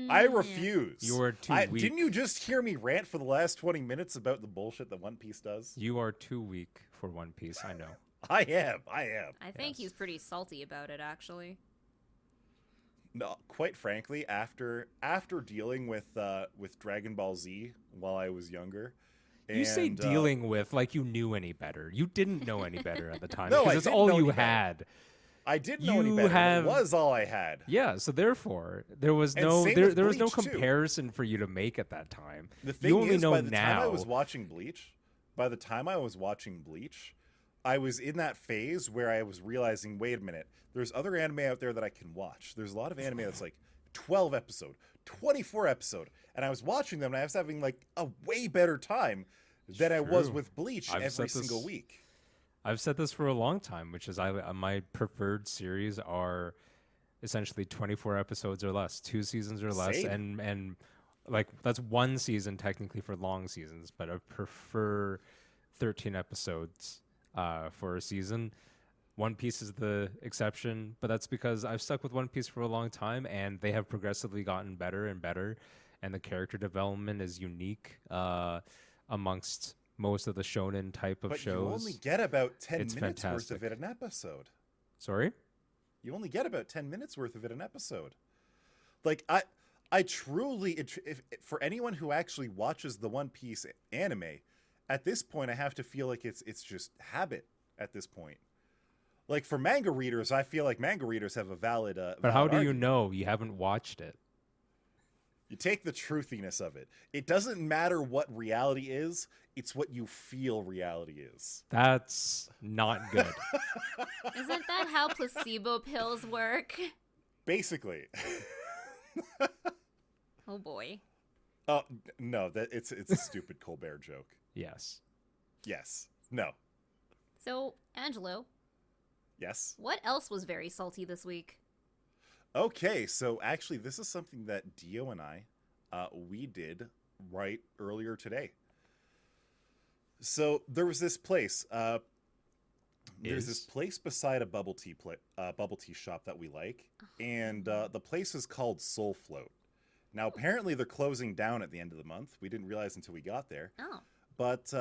[SPEAKER 2] I refuse.
[SPEAKER 3] You are too weak.
[SPEAKER 2] Didn't you just hear me rant for the last 20 minutes about the bullshit that One Piece does?
[SPEAKER 3] You are too weak for One Piece, I know.
[SPEAKER 2] I am.
[SPEAKER 1] I think he's pretty salty about it, actually.
[SPEAKER 2] No, quite frankly, after dealing with Dragon Ball Z while I was younger.
[SPEAKER 3] You say dealing with like you knew any better. You didn't know any better at the time.
[SPEAKER 2] No,
[SPEAKER 3] because it's all you had.
[SPEAKER 2] I didn't know any better. It was all I had.
[SPEAKER 3] Yeah, so therefore there was no comparison for you to make at that time.
[SPEAKER 2] The thing is, by the time I was watching Bleach, I was in that phase where I was realizing, wait a minute, there's other anime out there that I can watch. There's a lot of anime that's like 12 episode, 24 episode, and I was watching them and I was having like a way better time than I was
[SPEAKER 3] True.
[SPEAKER 2] with Bleach
[SPEAKER 3] I've
[SPEAKER 2] every
[SPEAKER 3] said this-
[SPEAKER 2] single week.
[SPEAKER 3] I've said this for a long time, which is my preferred series are essentially 24 episodes or less, 2 seasons or less,
[SPEAKER 2] Same.
[SPEAKER 3] and like that's 1 season technically for long seasons, but I prefer 13 episodes for a season. One Piece is the exception, but that's because I've stuck with One Piece for a long time, and they have progressively gotten better and better, and the character development is unique amongst most of the shonen type of
[SPEAKER 2] But
[SPEAKER 3] shows.
[SPEAKER 2] you only get about 10
[SPEAKER 3] It's
[SPEAKER 2] minutes worth
[SPEAKER 3] fantastic.
[SPEAKER 2] of it an episode.
[SPEAKER 3] Sorry?
[SPEAKER 2] You only get about 10 minutes worth of it an episode. Like, I truly, if for anyone who actually watches the One Piece anime, at this point, I have to feel like it's just habit at this point. Like, for manga readers, I feel like manga readers have a valid
[SPEAKER 3] But how do you
[SPEAKER 2] argument.
[SPEAKER 3] know you haven't watched it?
[SPEAKER 2] You take the truthiness of it. It doesn't matter what reality is, it's what you feel reality is.
[SPEAKER 3] That's not good.
[SPEAKER 1] Isn't that how placebo pills work?
[SPEAKER 2] Basically.
[SPEAKER 1] Oh boy.
[SPEAKER 2] Oh, no, it's a stupid Colbert joke.
[SPEAKER 3] Yes.
[SPEAKER 2] Yes. No.
[SPEAKER 1] So, Angelo,
[SPEAKER 2] Yes.
[SPEAKER 1] what else was very salty this week?
[SPEAKER 2] Okay, so actually, this is something that Dio and I, we did right earlier today. So there was this place. There's this place beside a bubble tea shop that we like, and the place is called Soul Float. Now, apparently, they're closing down at the end of the month. We didn't realize until we got there.
[SPEAKER 1] Oh.
[SPEAKER 2] But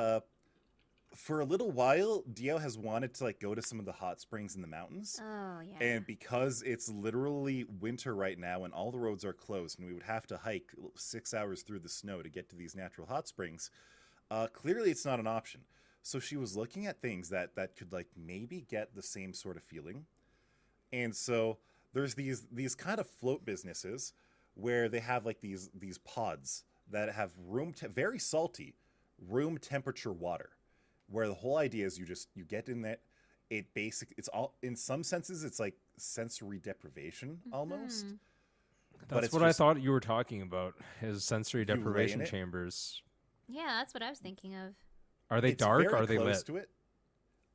[SPEAKER 2] for a little while, Dio has wanted to like go to some of the hot springs in the mountains.
[SPEAKER 1] Oh, yeah.
[SPEAKER 2] And because it's literally winter right now and all the roads are closed and we would have to hike 6 hours through the snow to get to these natural hot springs, clearly it's not an option. So she was looking at things that could like maybe get the same sort of feeling. And so there's these kind of float businesses where they have like these pods that have very salty room temperature water, where the whole idea is you get in that. It's all, in some senses, it's like sensory deprivation almost.
[SPEAKER 1] Mhm.
[SPEAKER 2] But
[SPEAKER 3] That's
[SPEAKER 2] it's
[SPEAKER 3] what I
[SPEAKER 2] just-
[SPEAKER 3] thought you were talking about, is sensory
[SPEAKER 2] lay in
[SPEAKER 3] deprivation
[SPEAKER 2] it?
[SPEAKER 3] chambers.
[SPEAKER 1] Yeah, that's what I was thinking of.
[SPEAKER 3] Are they
[SPEAKER 2] It's
[SPEAKER 3] dark
[SPEAKER 2] very
[SPEAKER 3] or are they
[SPEAKER 2] close
[SPEAKER 3] lit?
[SPEAKER 2] to it.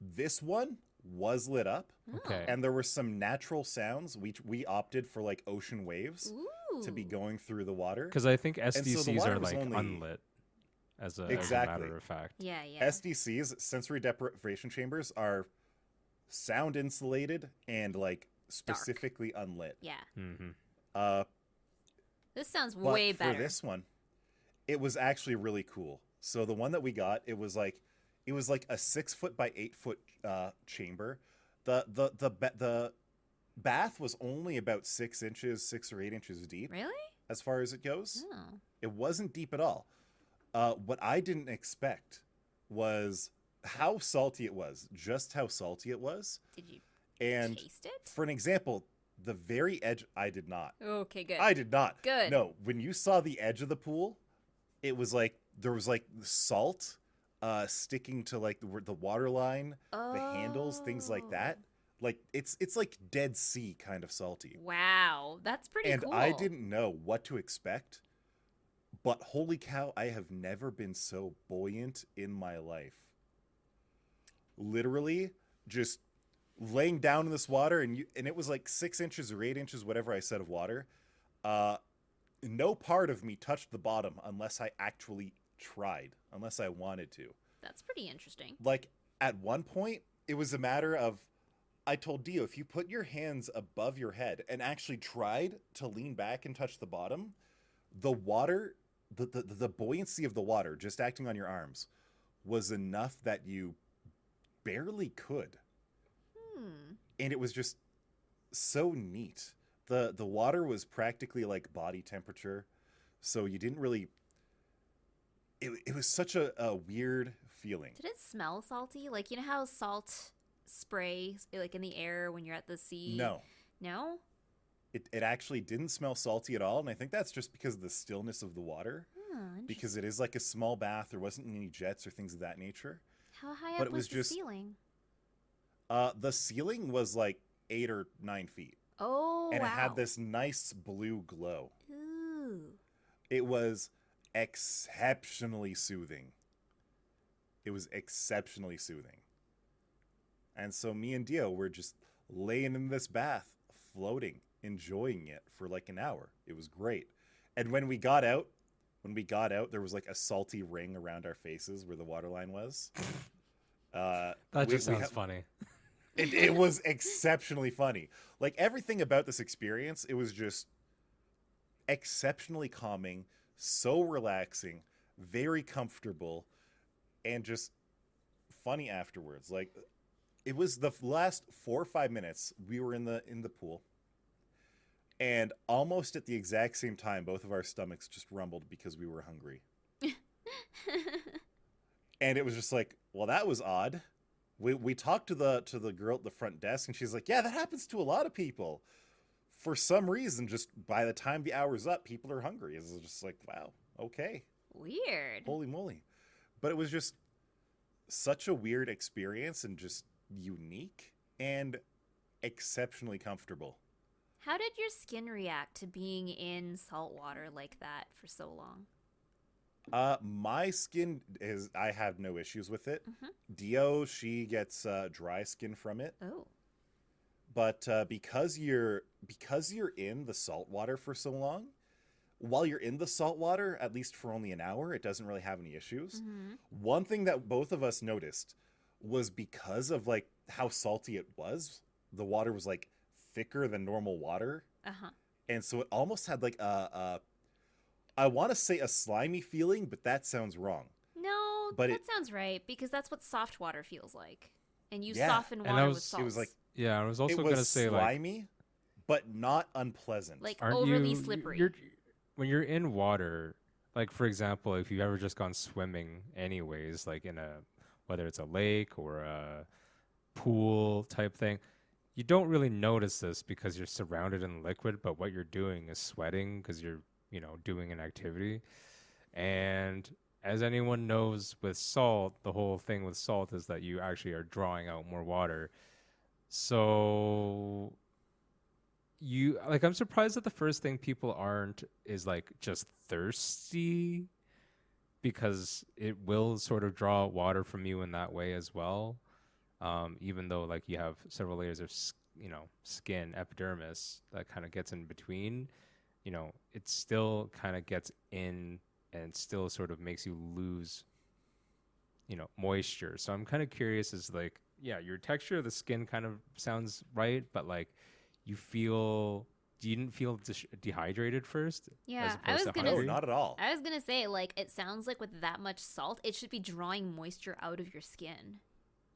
[SPEAKER 2] This one was lit up,
[SPEAKER 3] Okay.
[SPEAKER 2] and there were some natural sounds. We opted for like ocean waves
[SPEAKER 1] Ooh.
[SPEAKER 2] to be going through the water.
[SPEAKER 3] Because I think
[SPEAKER 2] so the
[SPEAKER 3] SDCs
[SPEAKER 2] water
[SPEAKER 3] are
[SPEAKER 2] was
[SPEAKER 3] like
[SPEAKER 2] only-
[SPEAKER 3] unlit, as a
[SPEAKER 2] Exactly.
[SPEAKER 3] matter of fact.
[SPEAKER 1] Yeah, yeah.
[SPEAKER 2] SDCs, sensory deprivation chambers, are sound insulated and like specifically unlit.
[SPEAKER 1] Yeah.
[SPEAKER 3] Mm-hmm.
[SPEAKER 1] This sounds
[SPEAKER 2] But
[SPEAKER 1] way
[SPEAKER 2] for
[SPEAKER 1] better.
[SPEAKER 2] this one, it was actually really cool. So the one that we got, it was like a 6 foot by 8 foot chamber. The bath was only about 6 or 8 inches deep
[SPEAKER 1] Really?
[SPEAKER 2] as far as it goes.
[SPEAKER 1] Oh.
[SPEAKER 2] It wasn't deep at all. What I didn't expect was how salty it was. Just how salty it was.
[SPEAKER 1] Did you
[SPEAKER 2] And
[SPEAKER 1] taste it?
[SPEAKER 2] for an example, the very edge, I did not.
[SPEAKER 1] Okay, good.
[SPEAKER 2] I did not.
[SPEAKER 1] Good.
[SPEAKER 2] No, when you saw the edge of the pool, it was like there was like salt sticking to like the water line, the handles, things like that. Like it's like Dead Sea kind of salty.
[SPEAKER 1] Wow, that's pretty
[SPEAKER 2] And
[SPEAKER 1] cool.
[SPEAKER 2] I didn't know what to expect, but holy cow, I have never been so buoyant in my life. Literally just laying down in this water, and it was like 6 inches or 8 inches, whatever I said, of water. No part of me touched the bottom unless I actually tried, unless I wanted to.
[SPEAKER 1] That's pretty interesting.
[SPEAKER 2] Like at one point, it was a matter of, I told Dio, if you put your hands above your head and actually tried to lean back and touch the bottom, the water, the buoyancy of the water just acting on your arms was enough that you barely could. And it was just so neat. The water was practically like body temperature, so you didn't really. It was such a weird feeling.
[SPEAKER 1] Did it smell salty? Like, you know how salt spray like in the air when you're at the sea?
[SPEAKER 2] No,
[SPEAKER 1] No?
[SPEAKER 2] it actually didn't smell salty at all, and I think that's just because of the stillness of the water.
[SPEAKER 1] Oh,
[SPEAKER 2] Because it is like a small bath, there wasn't any jets or things of that nature.
[SPEAKER 1] how high
[SPEAKER 2] but
[SPEAKER 1] up
[SPEAKER 2] it
[SPEAKER 1] was
[SPEAKER 2] was
[SPEAKER 1] the
[SPEAKER 2] just-
[SPEAKER 1] ceiling?
[SPEAKER 2] The ceiling was like 8 or 9 feet,
[SPEAKER 1] Oh,
[SPEAKER 2] and it
[SPEAKER 1] wow.
[SPEAKER 2] had this nice blue glow.
[SPEAKER 1] Ooh.
[SPEAKER 2] It was exceptionally soothing. It was exceptionally soothing. And so me and Dio were just laying in this bath, floating, enjoying it for like an hour. It was great. And when we got out, there was like a salty ring around our faces where the water line was.
[SPEAKER 3] That just sounds funny.
[SPEAKER 2] It was exceptionally funny. Like everything about this experience, it was just exceptionally calming, so relaxing, very comfortable, and just funny afterwards. Like it was the last 4 or 5 minutes we were in the pool, and almost at the exact same time, both of our stomachs just rumbled because we were hungry. And it was just like, well, that was odd. We talked to the girl at the front desk, and she's like, yeah, that happens to a lot of people. For some reason, just by the time the hour's up, people are hungry. It's just like, wow, okay,
[SPEAKER 1] Weird.
[SPEAKER 2] holy moly. But it was just such a weird experience and just unique and exceptionally comfortable.
[SPEAKER 1] How did your skin react to being in salt water like that for so long?
[SPEAKER 2] My skin I have no issues with it.
[SPEAKER 1] Mhm.
[SPEAKER 2] Dio, she gets dry skin from it.
[SPEAKER 1] Oh.
[SPEAKER 2] But because you're in the salt water for so long, while you're in the salt water, at least for only an hour, it doesn't really have any issues.
[SPEAKER 1] Mhm.
[SPEAKER 2] One thing that both of us noticed was because of like how salty it was, the water was like thicker than normal water,
[SPEAKER 1] Uh-huh.
[SPEAKER 2] and so it almost had like I want to say a slimy feeling, but that sounds wrong.
[SPEAKER 1] No,
[SPEAKER 2] But
[SPEAKER 1] that sounds right because that's what soft water feels like. And you
[SPEAKER 2] Yeah.
[SPEAKER 1] soften
[SPEAKER 3] And I
[SPEAKER 1] water
[SPEAKER 3] was-
[SPEAKER 1] with
[SPEAKER 3] it
[SPEAKER 1] salt.
[SPEAKER 2] It was like
[SPEAKER 3] Yeah, I was also
[SPEAKER 2] it
[SPEAKER 3] gonna
[SPEAKER 2] was
[SPEAKER 3] say like,
[SPEAKER 2] slimy, but not unpleasant.
[SPEAKER 1] like
[SPEAKER 3] aren't
[SPEAKER 1] overly
[SPEAKER 3] you
[SPEAKER 1] slippery.
[SPEAKER 3] when you're in water, like for example, if you've ever just gone swimming anyways, like in a whether it's a lake or a pool type thing, you don't really notice this because you're surrounded in liquid, but what you're doing is sweating because you're, doing an activity. And as anyone knows with salt, the whole thing with salt is that you actually are drawing out more water. So I'm surprised that the first thing people aren't is like just thirsty because it will sort of draw water from you in that way as well. Even though like you have several layers of skin, epidermis that kind of gets in between, it still kind of gets in and still sort of makes you lose moisture. So I'm kind of curious, is like, yeah, your texture of the skin kind of sounds right, but like you didn't feel dehydrated first?
[SPEAKER 1] Yeah,
[SPEAKER 3] as
[SPEAKER 1] I
[SPEAKER 3] opposed
[SPEAKER 1] was
[SPEAKER 3] to
[SPEAKER 1] gonna
[SPEAKER 2] no,
[SPEAKER 3] hungry?
[SPEAKER 2] not at all.
[SPEAKER 1] I was gonna say, like, it sounds like with that much salt, it should be drawing moisture out of your skin.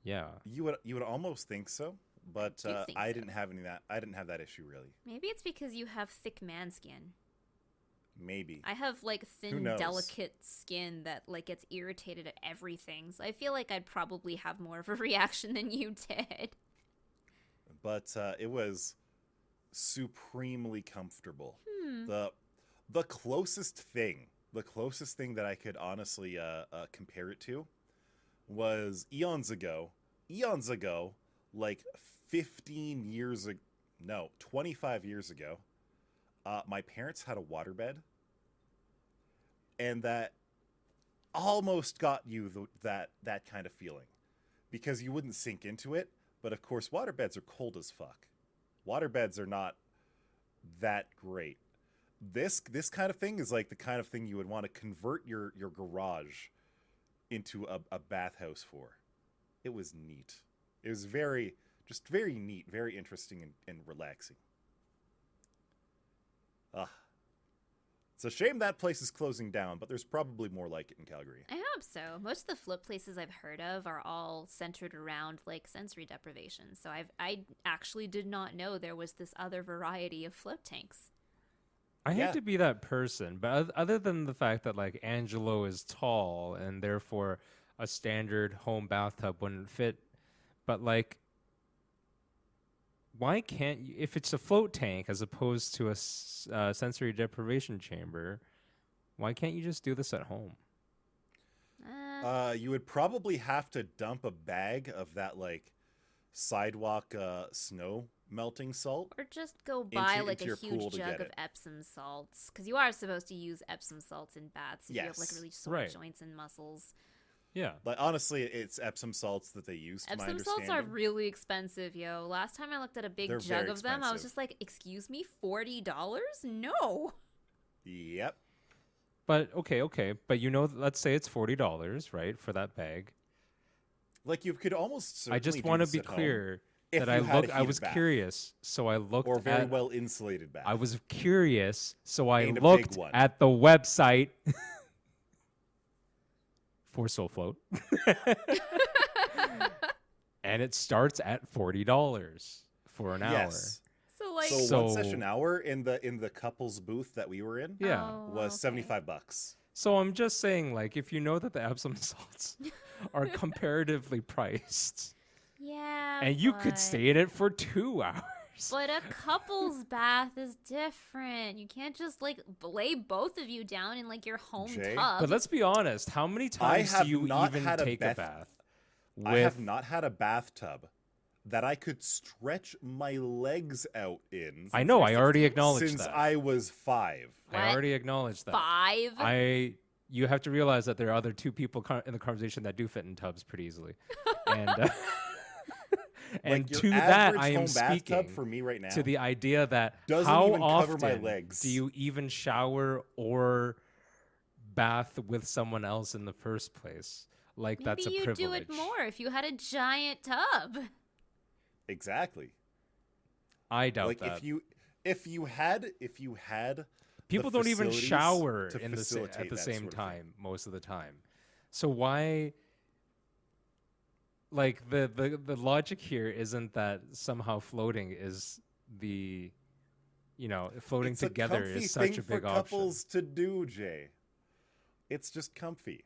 [SPEAKER 3] Yeah.
[SPEAKER 2] You would almost think so, but
[SPEAKER 1] I do think
[SPEAKER 2] I
[SPEAKER 1] so.
[SPEAKER 2] didn't have any of that. I didn't have that issue really.
[SPEAKER 1] Maybe it's because you have thick man skin.
[SPEAKER 2] Maybe.
[SPEAKER 1] I have like thin,
[SPEAKER 2] knows?
[SPEAKER 1] delicate skin that like gets irritated at everything. So I feel like I'd probably have more of a reaction than you did.
[SPEAKER 2] But it was supremely comfortable.
[SPEAKER 1] Hmm.
[SPEAKER 2] The closest thing that I could honestly compare it to was eons ago, like 15 years ago, no, 25 years ago, my parents had a waterbed, and that almost got you that kind of feeling, because you wouldn't sink into it, but of course waterbeds are cold as fuck. Waterbeds are not that great. This kind of thing is like the kind of thing you would want to convert your garage into a bathhouse for. It was neat. It was very neat, very interesting and relaxing. It's a shame that place is closing down, but there's probably more like it in Calgary.
[SPEAKER 1] I hope so. Most of the float places I've heard of are all centered around like sensory deprivation. So I actually did not know there was this other variety of float tanks.
[SPEAKER 3] I
[SPEAKER 2] Yeah.
[SPEAKER 3] hate to be that person, but other than the fact that like Angelo is tall and therefore a standard home bathtub wouldn't fit, but like, why can't you, if it's a float tank as opposed to a sensory deprivation chamber, why can't you just do this at home?
[SPEAKER 2] You would probably have to dump a bag of that like sidewalk snow melting salt.
[SPEAKER 1] Or just go buy like
[SPEAKER 2] into
[SPEAKER 1] a
[SPEAKER 2] your pool
[SPEAKER 1] huge
[SPEAKER 2] to
[SPEAKER 1] jug
[SPEAKER 2] get
[SPEAKER 1] of
[SPEAKER 2] it.
[SPEAKER 1] Epsom salts, because you are supposed to use Epsom salts in baths if you have like
[SPEAKER 2] Yes.
[SPEAKER 1] really sore
[SPEAKER 3] Right.
[SPEAKER 1] joints and muscles.
[SPEAKER 3] Yeah.
[SPEAKER 2] Like honestly, it's Epsom salts that they use. To my
[SPEAKER 1] Epsom salts are
[SPEAKER 2] understanding.
[SPEAKER 1] really expensive, yo. Last time I looked at a big
[SPEAKER 2] They're
[SPEAKER 1] jug
[SPEAKER 2] very
[SPEAKER 1] of them, I was
[SPEAKER 2] expensive.
[SPEAKER 1] just like, "Excuse me, $40? No."
[SPEAKER 2] Yep.
[SPEAKER 3] But okay. But let's say it's $40, right, for that bag.
[SPEAKER 2] Like you could almost.
[SPEAKER 3] I just
[SPEAKER 2] want to
[SPEAKER 3] be clear
[SPEAKER 2] if
[SPEAKER 3] that
[SPEAKER 2] you had a
[SPEAKER 3] I
[SPEAKER 2] heated
[SPEAKER 3] was
[SPEAKER 2] bath.
[SPEAKER 3] curious, so I looked
[SPEAKER 2] or very
[SPEAKER 3] at
[SPEAKER 2] well insulated bath.
[SPEAKER 3] I was curious, so I
[SPEAKER 2] And a big
[SPEAKER 3] looked
[SPEAKER 2] one.
[SPEAKER 3] at the website for SoulFloat. And it starts at $40 for an hour.
[SPEAKER 2] Yes.
[SPEAKER 1] So like,
[SPEAKER 2] So, one session hour in the couples booth that we were in
[SPEAKER 3] Yeah.
[SPEAKER 1] Oh,
[SPEAKER 2] was
[SPEAKER 1] okay.
[SPEAKER 2] $75.
[SPEAKER 3] So I'm just saying, like, if you know that the Epsom salts are comparatively priced,
[SPEAKER 1] Yeah,
[SPEAKER 3] and you could
[SPEAKER 1] but-
[SPEAKER 3] stay in it for 2 hours.
[SPEAKER 1] But a couple's bath is different. You can't just like lay both of you down in like your home
[SPEAKER 2] Jay?
[SPEAKER 1] tub.
[SPEAKER 3] But let's be honest, how many times do
[SPEAKER 2] have
[SPEAKER 3] you
[SPEAKER 2] not
[SPEAKER 3] even
[SPEAKER 2] had a
[SPEAKER 3] take a
[SPEAKER 2] bath-
[SPEAKER 3] bath?
[SPEAKER 2] I have not had a bathtub that I could stretch my legs out in
[SPEAKER 3] I know, I
[SPEAKER 1] you're
[SPEAKER 3] already
[SPEAKER 1] 16?
[SPEAKER 3] acknowledged
[SPEAKER 2] since
[SPEAKER 3] that.
[SPEAKER 2] I was 5.
[SPEAKER 1] What?
[SPEAKER 3] I already acknowledged that.
[SPEAKER 1] 5?
[SPEAKER 3] You have to realize that there are other 2 people in the conversation that do fit in tubs pretty easily. And and
[SPEAKER 2] Like, your
[SPEAKER 3] to that
[SPEAKER 2] average
[SPEAKER 3] I am
[SPEAKER 2] home bathtub
[SPEAKER 3] speaking
[SPEAKER 2] for me right now
[SPEAKER 3] to the idea that
[SPEAKER 2] doesn't
[SPEAKER 3] how
[SPEAKER 2] even cover
[SPEAKER 3] often
[SPEAKER 2] my legs.
[SPEAKER 3] do you even shower or bath with someone else in the first place? Like
[SPEAKER 1] Maybe
[SPEAKER 3] that's a
[SPEAKER 1] you
[SPEAKER 3] privilege.
[SPEAKER 1] do it more if you had a giant tub.
[SPEAKER 2] Exactly.
[SPEAKER 3] I doubt
[SPEAKER 2] Like
[SPEAKER 3] that.
[SPEAKER 2] if you had
[SPEAKER 3] People
[SPEAKER 2] the
[SPEAKER 3] don't even
[SPEAKER 2] facilities
[SPEAKER 3] shower
[SPEAKER 2] to
[SPEAKER 3] in the
[SPEAKER 2] facilitate
[SPEAKER 3] at the
[SPEAKER 2] that
[SPEAKER 3] same
[SPEAKER 2] sort of thing.
[SPEAKER 3] time most of the time. So why? Like the logic here isn't that somehow floating is the, floating
[SPEAKER 2] It's
[SPEAKER 3] together
[SPEAKER 2] a comfy
[SPEAKER 3] is such
[SPEAKER 2] thing
[SPEAKER 3] a big
[SPEAKER 2] for
[SPEAKER 3] option.
[SPEAKER 2] couples to do, Jay. It's just comfy.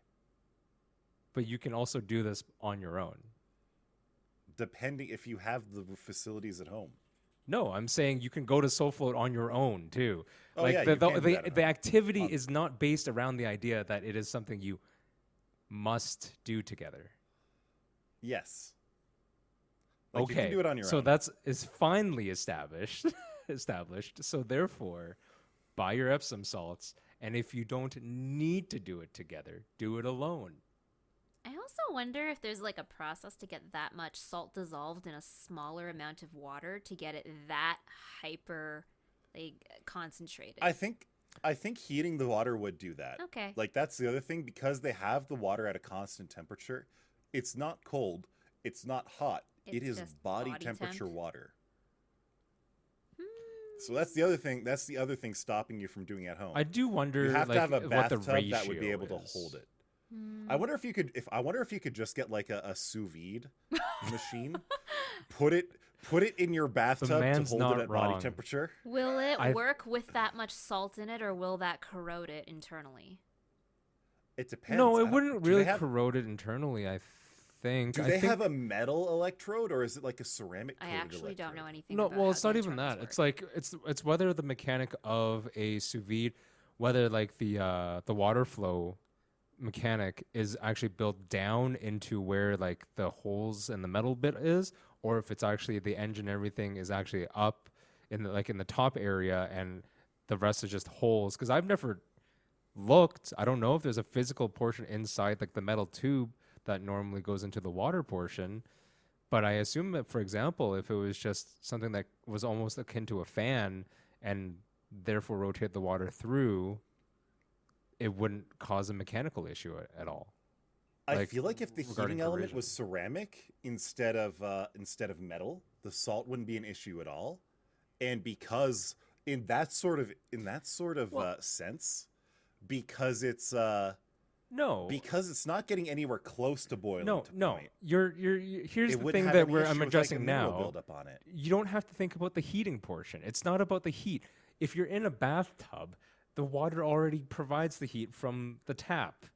[SPEAKER 3] But you can also do this on your own.
[SPEAKER 2] Depending if you have the facilities at home.
[SPEAKER 3] No, I'm saying you can go to SoulFloat on your own too.
[SPEAKER 2] Oh,
[SPEAKER 3] Like
[SPEAKER 2] yeah,
[SPEAKER 3] the
[SPEAKER 2] you can do
[SPEAKER 3] the,
[SPEAKER 2] that at
[SPEAKER 3] the
[SPEAKER 2] home.
[SPEAKER 3] activity
[SPEAKER 2] On-
[SPEAKER 3] is not based around the idea that it is something you must do together.
[SPEAKER 2] Yes. Like,
[SPEAKER 3] Okay,
[SPEAKER 2] you can do it on your
[SPEAKER 3] so
[SPEAKER 2] own.
[SPEAKER 3] that's is finally established. So therefore, buy your Epsom salts, and if you don't need to do it together, do it alone.
[SPEAKER 1] I also wonder if there's like a process to get that much salt dissolved in a smaller amount of water to get it that hyper like concentrated.
[SPEAKER 2] I think heating the water would do that.
[SPEAKER 1] Okay.
[SPEAKER 2] Like that's the other thing because they have the water at a constant temperature. It's not cold, it's not hot. It
[SPEAKER 1] It's
[SPEAKER 2] is
[SPEAKER 1] just
[SPEAKER 2] body
[SPEAKER 1] body
[SPEAKER 2] temperature
[SPEAKER 1] temp.
[SPEAKER 2] water. So that's the other thing. That's the other thing stopping you from doing it at home.
[SPEAKER 3] I do wonder
[SPEAKER 2] you have
[SPEAKER 3] like,
[SPEAKER 2] to have a
[SPEAKER 3] what the
[SPEAKER 2] bathtub
[SPEAKER 3] ratio
[SPEAKER 2] that would be able to
[SPEAKER 3] is.
[SPEAKER 2] hold it.
[SPEAKER 1] Hmm.
[SPEAKER 2] I wonder if you could. I wonder if you could just get like a sous vide machine, put it in your bathtub to
[SPEAKER 3] man's
[SPEAKER 2] hold
[SPEAKER 3] not
[SPEAKER 2] it at
[SPEAKER 3] wrong.
[SPEAKER 2] body temperature.
[SPEAKER 1] Will it
[SPEAKER 3] I-
[SPEAKER 1] work with that much salt in it, or will that corrode it internally?
[SPEAKER 2] It depends.
[SPEAKER 3] No,
[SPEAKER 2] I
[SPEAKER 3] it
[SPEAKER 2] don't-
[SPEAKER 3] wouldn't
[SPEAKER 2] do
[SPEAKER 3] really
[SPEAKER 2] they have-
[SPEAKER 3] corrode it internally. I think.
[SPEAKER 2] Do
[SPEAKER 3] I
[SPEAKER 2] they
[SPEAKER 3] think,
[SPEAKER 2] have a metal electrode or is it like a ceramic?
[SPEAKER 1] I
[SPEAKER 2] coated
[SPEAKER 1] actually don't know
[SPEAKER 2] electrode?
[SPEAKER 1] anything.
[SPEAKER 3] No,
[SPEAKER 1] about
[SPEAKER 3] well,
[SPEAKER 1] how
[SPEAKER 3] it's not
[SPEAKER 1] the
[SPEAKER 3] even that.
[SPEAKER 1] internals
[SPEAKER 3] It's
[SPEAKER 1] work.
[SPEAKER 3] like it's whether the mechanic of a sous vide, whether like the water flow mechanic is actually built down into where like the holes in the metal bit is, or if it's actually the engine and everything is actually up in the top area and the rest is just holes. Because I've never looked. I don't know if there's a physical portion inside like the metal tube that normally goes into the water portion. But I assume that, for example, if it was just something that was almost akin to a fan and therefore rotate the water through, it wouldn't cause a mechanical issue at all.
[SPEAKER 2] I
[SPEAKER 3] like,
[SPEAKER 2] feel like if the
[SPEAKER 3] regarding
[SPEAKER 2] heating element
[SPEAKER 3] corrosion.
[SPEAKER 2] was ceramic instead of metal, the salt wouldn't be an issue at all. And because in that sort of sense, because it's
[SPEAKER 3] No,
[SPEAKER 2] because it's not getting anywhere close to boiling.
[SPEAKER 3] no.
[SPEAKER 2] Point,
[SPEAKER 3] You're here's
[SPEAKER 2] it
[SPEAKER 3] the
[SPEAKER 2] wouldn't
[SPEAKER 3] thing
[SPEAKER 2] have
[SPEAKER 3] that
[SPEAKER 2] any issue
[SPEAKER 3] I'm
[SPEAKER 2] with,
[SPEAKER 3] addressing
[SPEAKER 2] like, a mineral
[SPEAKER 3] now.
[SPEAKER 2] buildup on it.
[SPEAKER 3] You don't have to think about the heating portion. It's not about the heat. If you're in a bathtub, the water already provides the heat from the tap.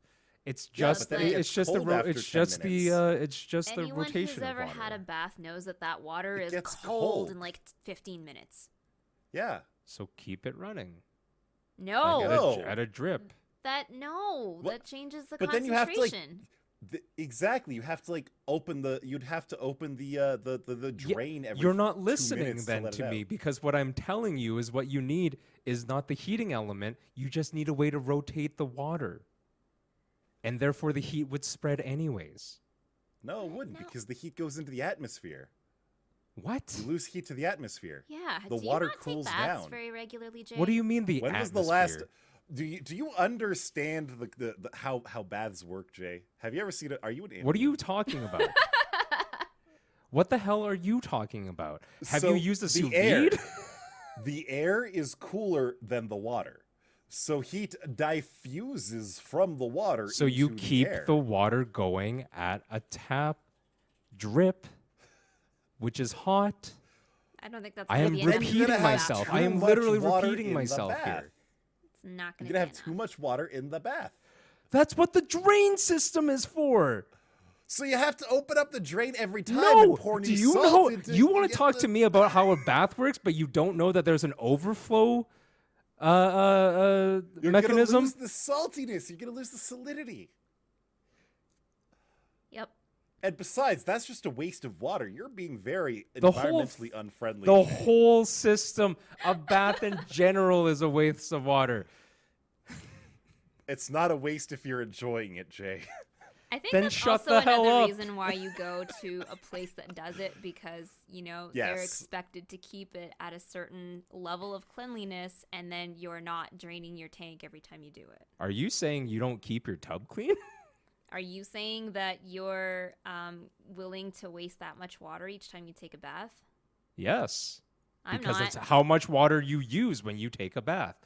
[SPEAKER 3] It's
[SPEAKER 2] Yeah,
[SPEAKER 3] just
[SPEAKER 1] but then it
[SPEAKER 3] it's
[SPEAKER 2] gets
[SPEAKER 3] just the
[SPEAKER 2] cold
[SPEAKER 3] ro-
[SPEAKER 2] after
[SPEAKER 3] it's
[SPEAKER 2] 10
[SPEAKER 3] just the
[SPEAKER 2] minutes.
[SPEAKER 3] it's just the
[SPEAKER 1] Anyone
[SPEAKER 3] rotation
[SPEAKER 1] who's ever
[SPEAKER 3] of water.
[SPEAKER 1] had a bath knows that that water
[SPEAKER 2] It
[SPEAKER 1] is
[SPEAKER 2] gets
[SPEAKER 1] cold in
[SPEAKER 2] cold.
[SPEAKER 1] like 15 minutes.
[SPEAKER 2] Yeah.
[SPEAKER 3] So keep it running.
[SPEAKER 1] No,
[SPEAKER 3] Like
[SPEAKER 2] No.
[SPEAKER 3] at a drip.
[SPEAKER 1] that
[SPEAKER 2] What?
[SPEAKER 1] changes the
[SPEAKER 2] But then you have to, like,
[SPEAKER 1] concentration.
[SPEAKER 2] Exactly. You have to like open the. You'd have to open the drain every.
[SPEAKER 3] You're not
[SPEAKER 2] 2
[SPEAKER 3] listening
[SPEAKER 2] minutes to
[SPEAKER 3] then
[SPEAKER 2] let it
[SPEAKER 3] to me
[SPEAKER 2] out.
[SPEAKER 3] because what I'm telling you is what you need is not the heating element. You just need a way to rotate the water. And therefore the heat would spread anyways.
[SPEAKER 2] No, it wouldn't, because the heat goes into the atmosphere.
[SPEAKER 3] What?
[SPEAKER 2] You lose heat to the atmosphere.
[SPEAKER 1] Yeah.
[SPEAKER 2] The
[SPEAKER 1] do
[SPEAKER 2] water
[SPEAKER 1] you not
[SPEAKER 2] cools
[SPEAKER 1] take baths
[SPEAKER 2] down.
[SPEAKER 1] very regularly, Jay?
[SPEAKER 3] What do you mean the
[SPEAKER 2] When was
[SPEAKER 3] atmosphere?
[SPEAKER 2] the last? Do you understand the how baths work, Jay? Have you ever seen it? Are you an
[SPEAKER 3] What are you talking about? What the hell are you talking about? Have
[SPEAKER 2] So
[SPEAKER 3] you used a sous
[SPEAKER 2] the air,
[SPEAKER 3] vide?
[SPEAKER 2] the air is cooler than the water, so heat diffuses from the water.
[SPEAKER 3] So you
[SPEAKER 2] into
[SPEAKER 3] keep
[SPEAKER 2] the air.
[SPEAKER 3] the water going at a tap drip, which is hot.
[SPEAKER 1] I don't think that's.
[SPEAKER 3] I
[SPEAKER 1] gonna
[SPEAKER 3] am
[SPEAKER 1] be enough
[SPEAKER 2] Then you're
[SPEAKER 3] repeating
[SPEAKER 2] gonna have
[SPEAKER 3] myself.
[SPEAKER 2] too
[SPEAKER 3] I am
[SPEAKER 2] much
[SPEAKER 3] literally
[SPEAKER 2] water
[SPEAKER 3] repeating
[SPEAKER 2] in the
[SPEAKER 3] myself
[SPEAKER 2] bath.
[SPEAKER 3] here.
[SPEAKER 1] It's not going
[SPEAKER 2] You're
[SPEAKER 1] to
[SPEAKER 2] gonna
[SPEAKER 1] be
[SPEAKER 2] have too
[SPEAKER 1] enough.
[SPEAKER 2] much water in the bath.
[SPEAKER 3] That's what the drain system is for.
[SPEAKER 2] So you have to open up the drain every time
[SPEAKER 3] No,
[SPEAKER 2] and pour
[SPEAKER 3] do
[SPEAKER 2] new
[SPEAKER 3] you
[SPEAKER 2] salt
[SPEAKER 3] know?
[SPEAKER 2] into
[SPEAKER 3] You want to
[SPEAKER 2] get
[SPEAKER 3] talk
[SPEAKER 2] the-
[SPEAKER 3] to me about how a bath works, but you don't know that there's an overflow
[SPEAKER 2] You're
[SPEAKER 3] mechanism.
[SPEAKER 2] gonna lose the saltiness. You're gonna lose the salinity.
[SPEAKER 1] Yep.
[SPEAKER 2] And besides, that's just a waste of water. You're being very
[SPEAKER 3] The whole-
[SPEAKER 2] environmentally unfriendly.
[SPEAKER 3] The
[SPEAKER 2] today.
[SPEAKER 3] whole system, a bath in general, is a waste of water.
[SPEAKER 2] It's not a waste if you're enjoying it, Jay.
[SPEAKER 1] I think
[SPEAKER 3] Then
[SPEAKER 1] that's
[SPEAKER 3] shut
[SPEAKER 1] also
[SPEAKER 3] the hell
[SPEAKER 1] another
[SPEAKER 3] up.
[SPEAKER 1] reason why you go to a place that does it, because they're
[SPEAKER 2] Yes.
[SPEAKER 1] expected to keep it at a certain level of cleanliness, and then you're not draining your tank every time you do it.
[SPEAKER 3] Are you saying you don't keep your tub clean?
[SPEAKER 1] Are you saying that you're willing to waste that much water each time you take a bath?
[SPEAKER 3] Yes.
[SPEAKER 1] I'm
[SPEAKER 3] Because
[SPEAKER 1] not.
[SPEAKER 3] it's how much water you use when you take a bath.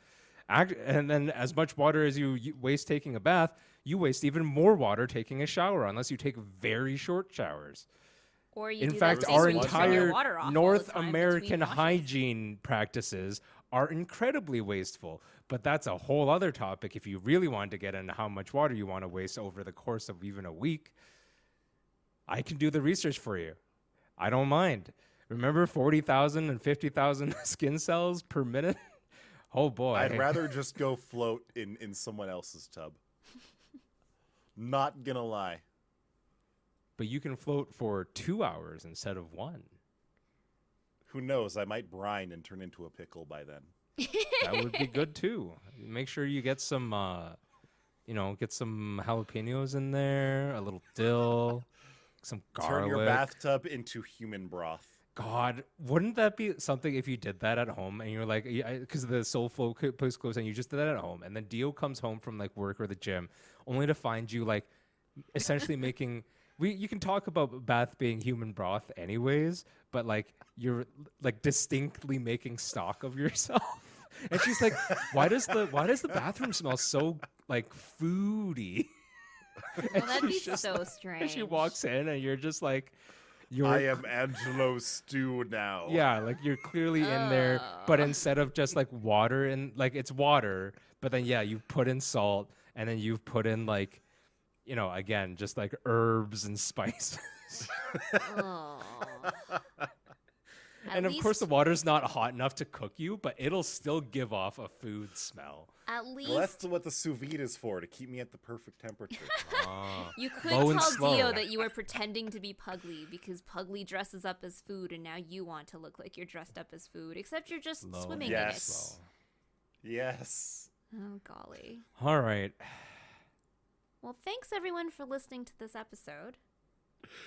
[SPEAKER 3] And then as much water as you waste taking a bath, you waste even more water taking a shower, unless you take very short showers.
[SPEAKER 1] Or you
[SPEAKER 3] In
[SPEAKER 1] do
[SPEAKER 3] fact,
[SPEAKER 1] that thing
[SPEAKER 3] our
[SPEAKER 1] where you turn your
[SPEAKER 3] entire
[SPEAKER 1] water off all the
[SPEAKER 3] North
[SPEAKER 1] time
[SPEAKER 3] American
[SPEAKER 1] between washes.
[SPEAKER 3] hygiene practices are incredibly wasteful. But that's a whole other topic if you really want to get into how much water you want to waste over the course of even a week. I can do the research for you. I don't mind. Remember 40,000 and 50,000 skin cells per minute? Oh boy.
[SPEAKER 2] I'd rather just go float in someone else's tub. Not gonna lie.
[SPEAKER 3] But you can float for 2 hours instead of 1.
[SPEAKER 2] Who knows? I might brine and turn into a pickle by then.
[SPEAKER 3] That would be good too. Make sure you get some, get some jalapenos in there, a little dill, some garlic.
[SPEAKER 2] Turn your bathtub into human broth.
[SPEAKER 3] God, wouldn't that be something if you did that at home and you're like, because the Soul Flow post close and you just did that at home, and then Dio comes home from like work or the gym, only to find you like essentially making. You can talk about bath being human broth anyways, but like you're like distinctly making stock of yourself. And she's like, why does the bathroom smell so like foody?
[SPEAKER 1] Well, that'd be
[SPEAKER 3] she's
[SPEAKER 1] so
[SPEAKER 3] and
[SPEAKER 1] strange.
[SPEAKER 3] she walks in and you're just like,
[SPEAKER 2] I am Angelo Stew now.
[SPEAKER 3] yeah, like you're clearly in there, but instead of just like water and like it's water, but then yeah, you put in salt and then you've put in like, again, just like herbs and spices.
[SPEAKER 1] Oh.
[SPEAKER 3] And of course the water's not hot enough to cook you, but it'll still give off a food smell.
[SPEAKER 1] At least
[SPEAKER 2] Well, that's what the sous vide is for, to keep me at the perfect temperature.
[SPEAKER 1] you could
[SPEAKER 3] Low and
[SPEAKER 1] tell
[SPEAKER 3] slow.
[SPEAKER 1] Dio that you were pretending to be Pugly because Pugly dresses up as food, and now you want to look like you're dressed up as food, except you're just
[SPEAKER 3] Low
[SPEAKER 1] swimming
[SPEAKER 3] and
[SPEAKER 2] Yes.
[SPEAKER 3] slow.
[SPEAKER 2] Yes.
[SPEAKER 1] in it. Oh, golly.
[SPEAKER 3] All right.
[SPEAKER 1] Well, thanks everyone for listening to this episode.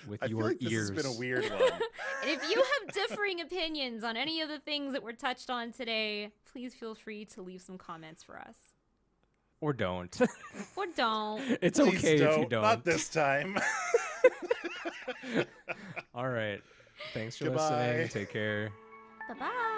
[SPEAKER 3] With
[SPEAKER 2] I feel
[SPEAKER 3] your
[SPEAKER 2] like this
[SPEAKER 3] ears.
[SPEAKER 2] has been a weird one.
[SPEAKER 1] And if you have differing opinions on any of the things that were touched on today, please feel free to leave some comments for us.
[SPEAKER 3] Or don't.
[SPEAKER 1] Or don't.
[SPEAKER 3] It's
[SPEAKER 2] Please
[SPEAKER 3] okay if you don't.
[SPEAKER 2] Not this time.
[SPEAKER 3] All right. Thanks for
[SPEAKER 2] Goodbye.
[SPEAKER 3] listening. Take care.
[SPEAKER 1] Bye-bye.